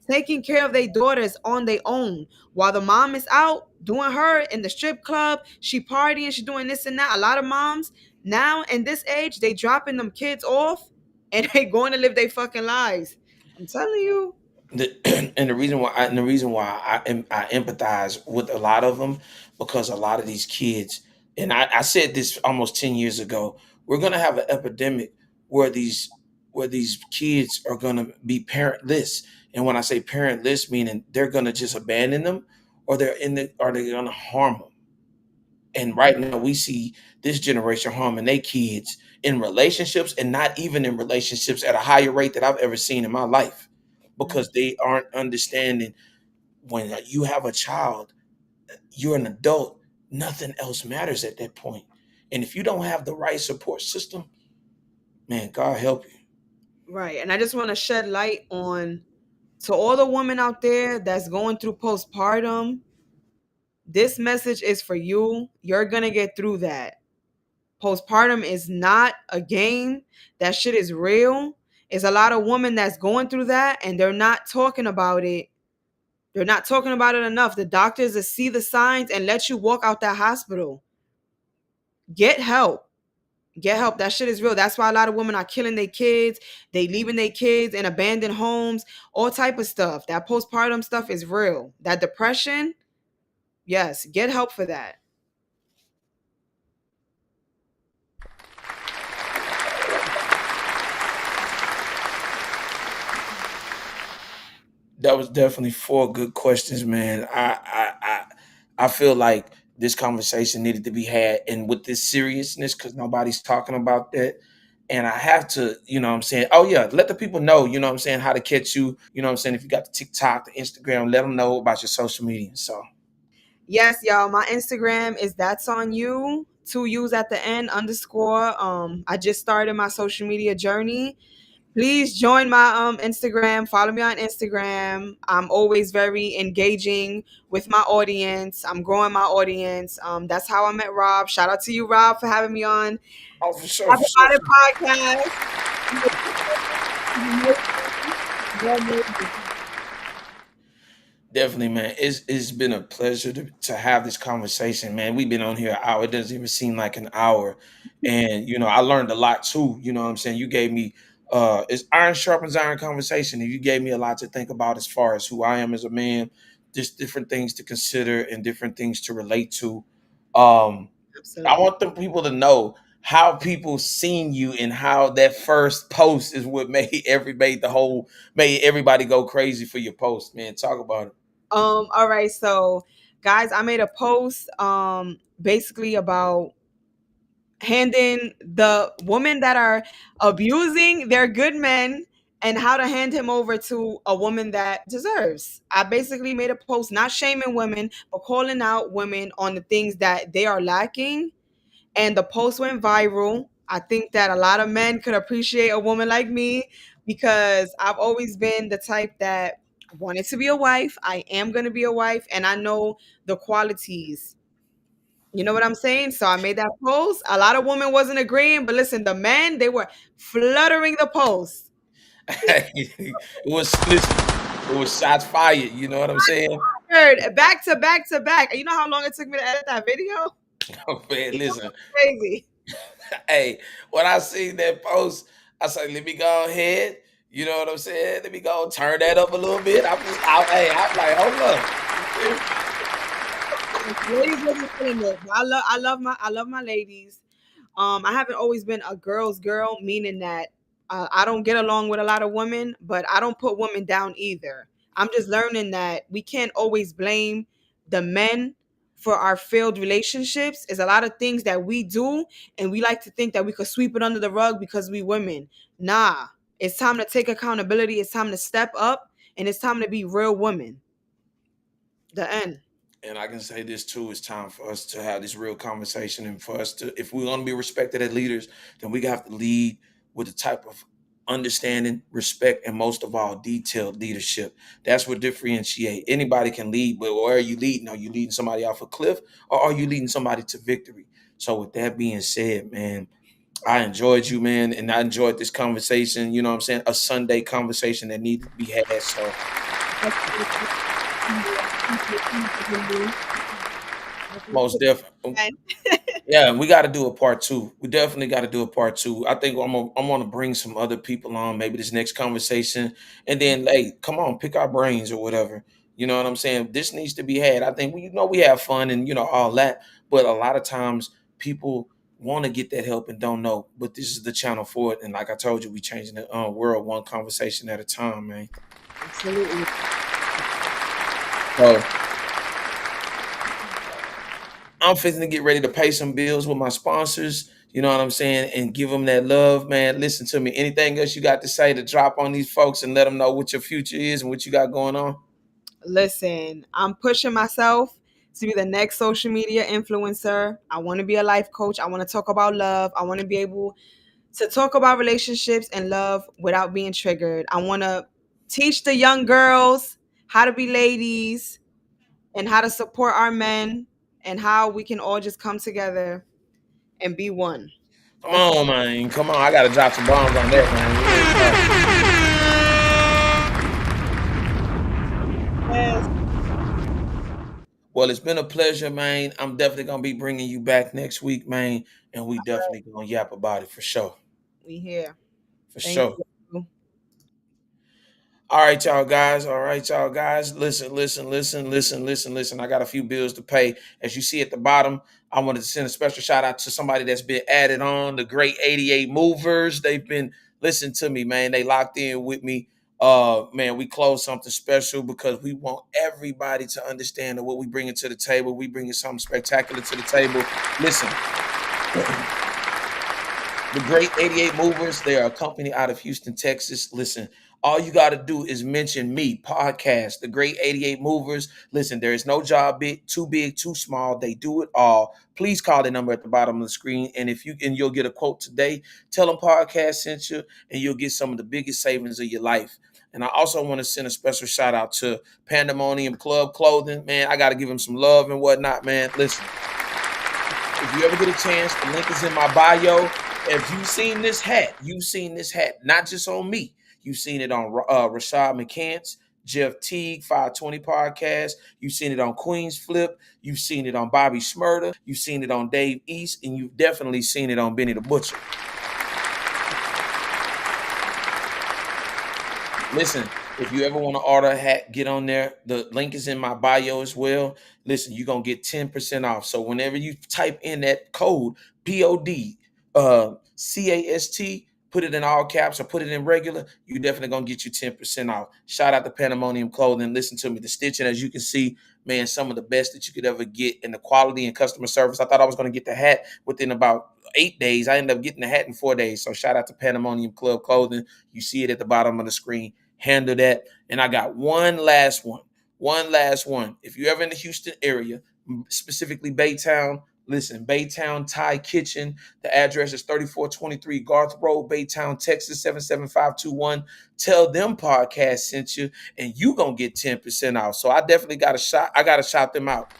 taking care of their daughters on their own while the mom is out doing her in the strip club. She partying, she doing this and that. A lot of moms now in this age, they dropping them kids off and they going to live their fucking lives. I'm telling you. And the reason why I empathize with a lot of them, because a lot of these kids, and I said this almost 10 years ago, we're gonna have an epidemic where these kids are gonna be parentless. And when I say parentless, meaning they're gonna just abandon them, or they're gonna harm them. And right now we see this generation harming their kids in relationships, and not even in relationships, at a higher rate that I've ever seen in my life, because they aren't understanding, when you have a child, you're an adult, nothing else matters at that point. And if you don't have the right support system, man, God help you. Right. And I just want to shed light on to all the women out there that's going through postpartum. This message is for you. You're going to get through that. Postpartum is not a game. That shit is real. It's a lot of women that's going through that and they're not talking about it. They're not talking about it enough. The doctors that see the signs and let you walk out that hospital. Get help. Get help. That shit is real. That's why a lot of women are killing their kids. They leaving their kids in abandoned homes, all type of stuff. That postpartum stuff is real. That depression, yes, get help for that. That was definitely 4 good questions, man. I feel like this conversation needed to be had, and with this seriousness, because nobody's talking about that. And I have to, you know what I'm saying? Oh yeah, let the people know, you know what I'm saying, how to catch you, you know what I'm saying? If you got the TikTok, the Instagram, let them know about your social media. So Yes, y'all. My Instagram is that's on you. Two U's at the end underscore. I just started my social media journey. Please join my Instagram. Follow me on Instagram. I'm always very engaging with my audience. I'm growing my audience. That's how I met Rob. Shout out to you, Rob, for having me on oh for sure, Talk for sure. About It podcast. Definitely, man. It's been a pleasure to have this conversation, man. We've been on here an hour. It doesn't even seem like an hour. And I learned a lot too. You know what I'm saying? You gave me it's iron sharpens iron conversation, and you gave me a lot to think about as far as who I am as a man, just different things to consider and different things to relate to. I Absolutely. want the people to know how people seen you and how that first post is what made everybody go crazy for your post, man. Talk about it. All right, so guys, I made a post basically about handing the women that are abusing their good men and how to hand him over to a woman that deserves. I basically made a post not shaming women, but calling out women on the things that they are lacking. And the post went viral. I think that a lot of men could appreciate a woman like me because I've always been the type that wanted to be a wife. I am going to be a wife, and I know the qualities. You know what I'm saying? So I made that post. A lot of women wasn't agreeing, but listen, the men, they were fluttering the post. It was listen, it was shots fired. You know what I'm saying? Heard back to back to back. You know how long it took me to edit that video? Oh, man, listen. Crazy. Hey, when I seen that post, I said, "Let me go ahead." You know what I'm saying? Let me go turn that up a little bit. Hey, I'm like, hold up. You feel me? Ladies wasn't feeling it. But I love my ladies. I haven't always been a girl's girl, meaning that I don't get along with a lot of women, but I don't put women down either. I'm just learning that we can't always blame the men for our failed relationships. There's a lot of things that we do, and we like to think that we could sweep it under the rug because we women. Nah, it's time to take accountability. It's time to step up, and it's time to be real women. The end. And I can say this too: it's time for us to have this real conversation, and for us to, if we're going to be respected as leaders, then we have to lead with a type of understanding, respect, and most of all, detailed leadership. That's what differentiate. Anybody can lead, but where are you leading? Are you leading somebody off a cliff, or are you leading somebody to victory? So, with that being said, man, I enjoyed you, man, and I enjoyed this conversation. You know what I'm saying? A Sunday conversation that needed to be had. So, most definitely. Yeah, we got to do a part two. We definitely got to do a part two. I think I'm gonna bring some other people on, maybe this next conversation, and then hey, come on, pick our brains or whatever. You know what I'm saying? This needs to be had. I think we have fun and all that, but a lot of times people want to get that help and don't know. But this is the channel for it. And like I told you, we changing the world one conversation at a time, man. Absolutely. So I'm fixing to get ready to pay some bills with my sponsors. You know what I'm saying? And give them that love, man. Listen to me. Anything else you got to say to drop on these folks and let them know what your future is and what you got going on? Listen, I'm pushing myself to be the next social media influencer. I want to be a life coach. I want to talk about love. I want to be able to talk about relationships and love without being triggered. I want to teach the young girls how to be ladies and how to support our men and how we can all just come together and be one. Come That's on, man. Come on. I got to drop some bombs on that, man. yes, Well, it's been a pleasure, man. I'm definitely going to be bringing you back next week, man. And we definitely going to yap about it for sure. we here. For Thank sure. you. All right, y'all guys. All right, y'all guys. Listen. I got a few bills to pay. As you see at the bottom, I wanted to send a special shout out to somebody that's been added on, the great 88 movers. They've been listening to me, man. They locked in with me. Man, we closed something special because we want everybody to understand that what we bringing to the table. We bringing something spectacular to the table. Listen. The Great 88 Movers, they are a company out of Houston, Texas. Listen, all you got to do is mention me, podcast, The Great 88 Movers. Listen, there is no job big, too small. They do it all. Please call the number at the bottom of the screen. And you'll get a quote today. Tell them podcast sent you, and you'll get some of the biggest savings of your life. And I also want to send a special shout out to Pandemonium Club Clothing. Man, I got to give them some love and whatnot, man. Listen, if you ever get a chance, the link is in my bio. If you've seen this hat, not just on me. You've seen it on Rashad McCants, Jeff Teague, 520 Podcast. You've seen it on Queens Flip. You've seen it on Bobby Schmurda. You've seen it on Dave East. And you've definitely seen it on Benny the Butcher. Listen, if you ever want to order a hat, get on there. The link is in my bio as well. Listen, you're going to get 10% off. So whenever you type in that code, POD, CAST, put it in all caps or put it in regular, you definitely gonna get you 10% off. Shout out to Pandemonium Clothing. Listen to me, the stitching, as you can see, man, some of the best that you could ever get in the quality and customer service. I thought I was gonna get the hat within about 8 days. I ended up getting the hat in 4 days. So shout out to Pandemonium Club Clothing. You see it at the bottom of the screen. Handle that. And I got one last one. If you're ever in the Houston area, specifically Baytown, listen, Baytown Thai Kitchen. The address is 3423 Garth Road, Baytown, Texas, 77521. Tell them podcast sent you, and you gonna get 10% off. So I definitely got to shout them out.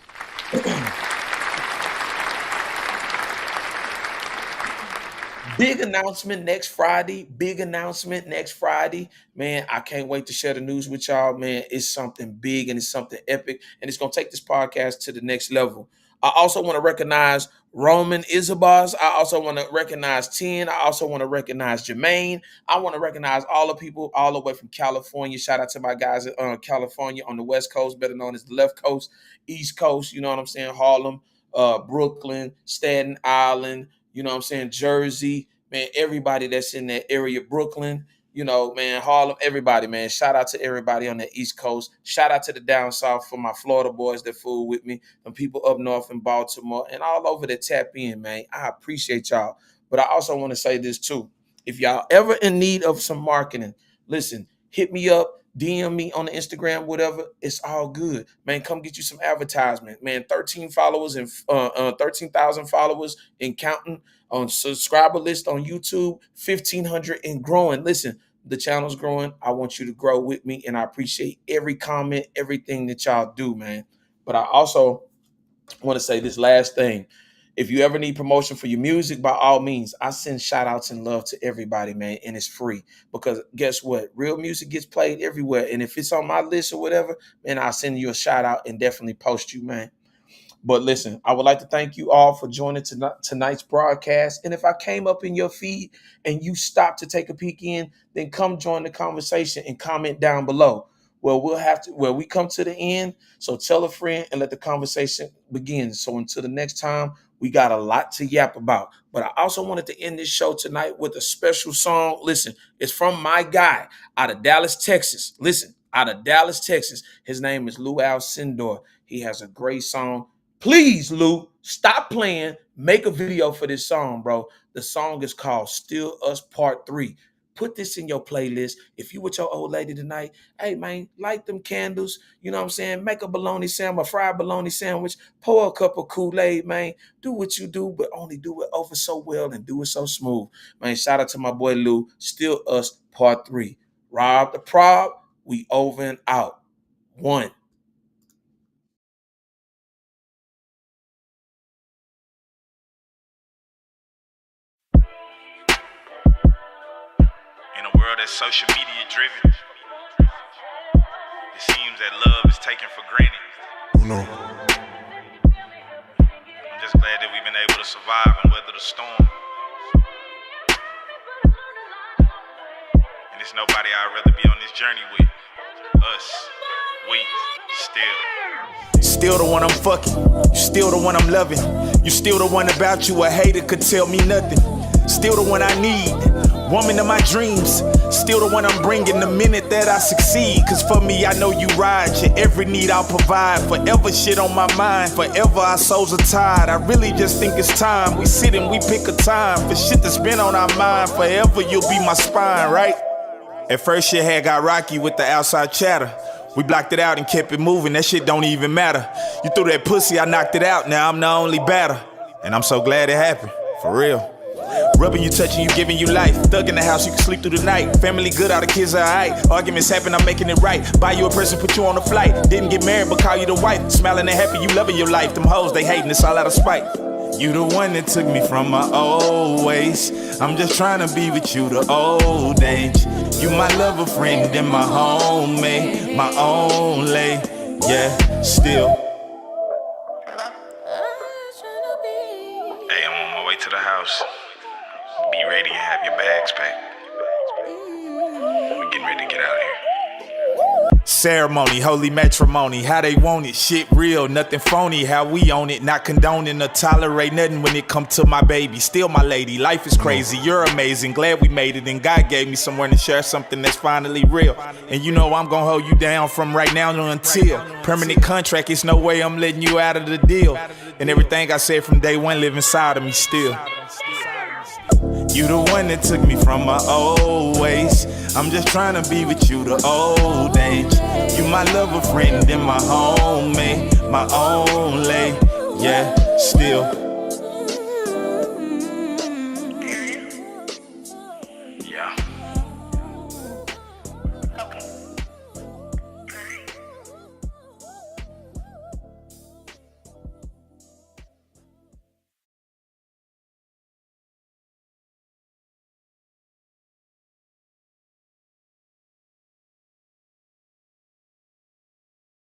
Big announcement next Friday. Man, I can't wait to share the news with y'all, man. It's something big and it's something epic, and it's gonna take this podcast to the next level. I also want to recognize Roman Isabas. I also want to recognize Tien. I also want to recognize Jermaine. I want to recognize all the people all the way from California. Shout out to my guys in California on the West Coast, better known as the left coast, East Coast, you know what I'm saying? Harlem, Brooklyn, Staten Island, you know what I'm saying? Jersey, man, everybody that's in that area, Brooklyn, you know, man, Harlem, everybody, man. Shout out to everybody on the East Coast. Shout out to the down south for my Florida boys that fool with me, and people up north in Baltimore and all over that tap in, man. I appreciate y'all. But I also want to say this too. If y'all ever in need of some marketing, listen, hit me up, DM me on the Instagram, whatever. It's all good, man. Come get you some advertisement, man. 13 followers and 13,000 followers and counting on subscriber list on YouTube, 1,500 and growing. Listen, the channel's growing. I want you to grow with me, and I appreciate every comment, everything that y'all do, man. But I also want to say this last thing. If you ever need promotion for your music, by all means, I send shout outs and love to everybody, man, and it's free. Because guess what? Real music gets played everywhere. And if it's on my list or whatever, man, I'll send you a shout out and definitely post you, man. But listen, I would like to thank you all for joining tonight's broadcast. And if I came up in your feed and you stopped to take a peek in, then come join the conversation and comment down below. Well, we come to the end. So tell a friend and let the conversation begin. So until the next time, we got a lot to yap about. But I also wanted to end this show tonight with a special song. Listen, it's from my guy out of Dallas, Texas. Listen, out of Dallas, Texas. His name is Lou Alcindor. He has a great song. Please, Lou, stop playing. Make a video for this song, bro. The song is called Still Us Part 3. Put this in your playlist. If you with your old lady tonight, hey, man, light them candles. You know what I'm saying? Make a bologna sandwich, a fried bologna sandwich. Pour a cup of Kool-Aid, man. Do what you do, but only do it over so well and do it so smooth. Man, shout out to my boy Lou. Still Us Part 3. Rob the Prob. We over and out. 1. In a world that's social media driven, it seems that love is taken for granted. No. I'm just glad that we've been able to survive and weather the storm. And there's nobody I'd rather be on this journey with. Us. We. Still. Still the one I'm fucking. You still the one I'm loving. You still the one about you a hater could tell me nothing. still the one I need. Woman of my dreams, still the one I'm bringing the minute that I succeed. Cause for me, I know you ride, your every need I'll provide. Forever shit on my mind, forever our souls are tied. I really just think it's time, we sit and we pick a time for shit that's been on our mind. Forever you'll be my spine, right? At first shit had got rocky with the outside chatter. We blocked it out and kept it moving, that shit don't even matter. You threw that pussy, I knocked it out, now I'm the only batter. And I'm so glad it happened, for real. Rubbing you, touching you, giving you life. Thug in the house, you can sleep through the night. Family good, all the kids are alright. Arguments happen, I'm making it right. Buy you a present, put you on a flight. Didn't get married, but call you the wife. Smiling and happy, you loving your life. Them hoes, they hating, it's all out of spite. You the one that took me from my old ways. I'm just trying to be with you the old age. You my lover friend and my homemade, my only, yeah, still. Hey, I'm on my way to the house. Be ready and have your bags packed. We're getting ready to get out of here. Ceremony, holy matrimony, how they want it, shit real, nothing phony, how we own it, not condoning or tolerate nothing when it come to my baby, still my lady, life is crazy, you're amazing, glad we made it, and God gave me somewhere to share something that's finally real, and you know I'm gonna hold you down from right now until, permanent contract, it's no way I'm letting you out of the deal, and everything I said from day one live inside of me still. You the one that took me from my old ways. I'm just trying to be with you the old age. You my lover friend and my homemade, my only, yeah, still.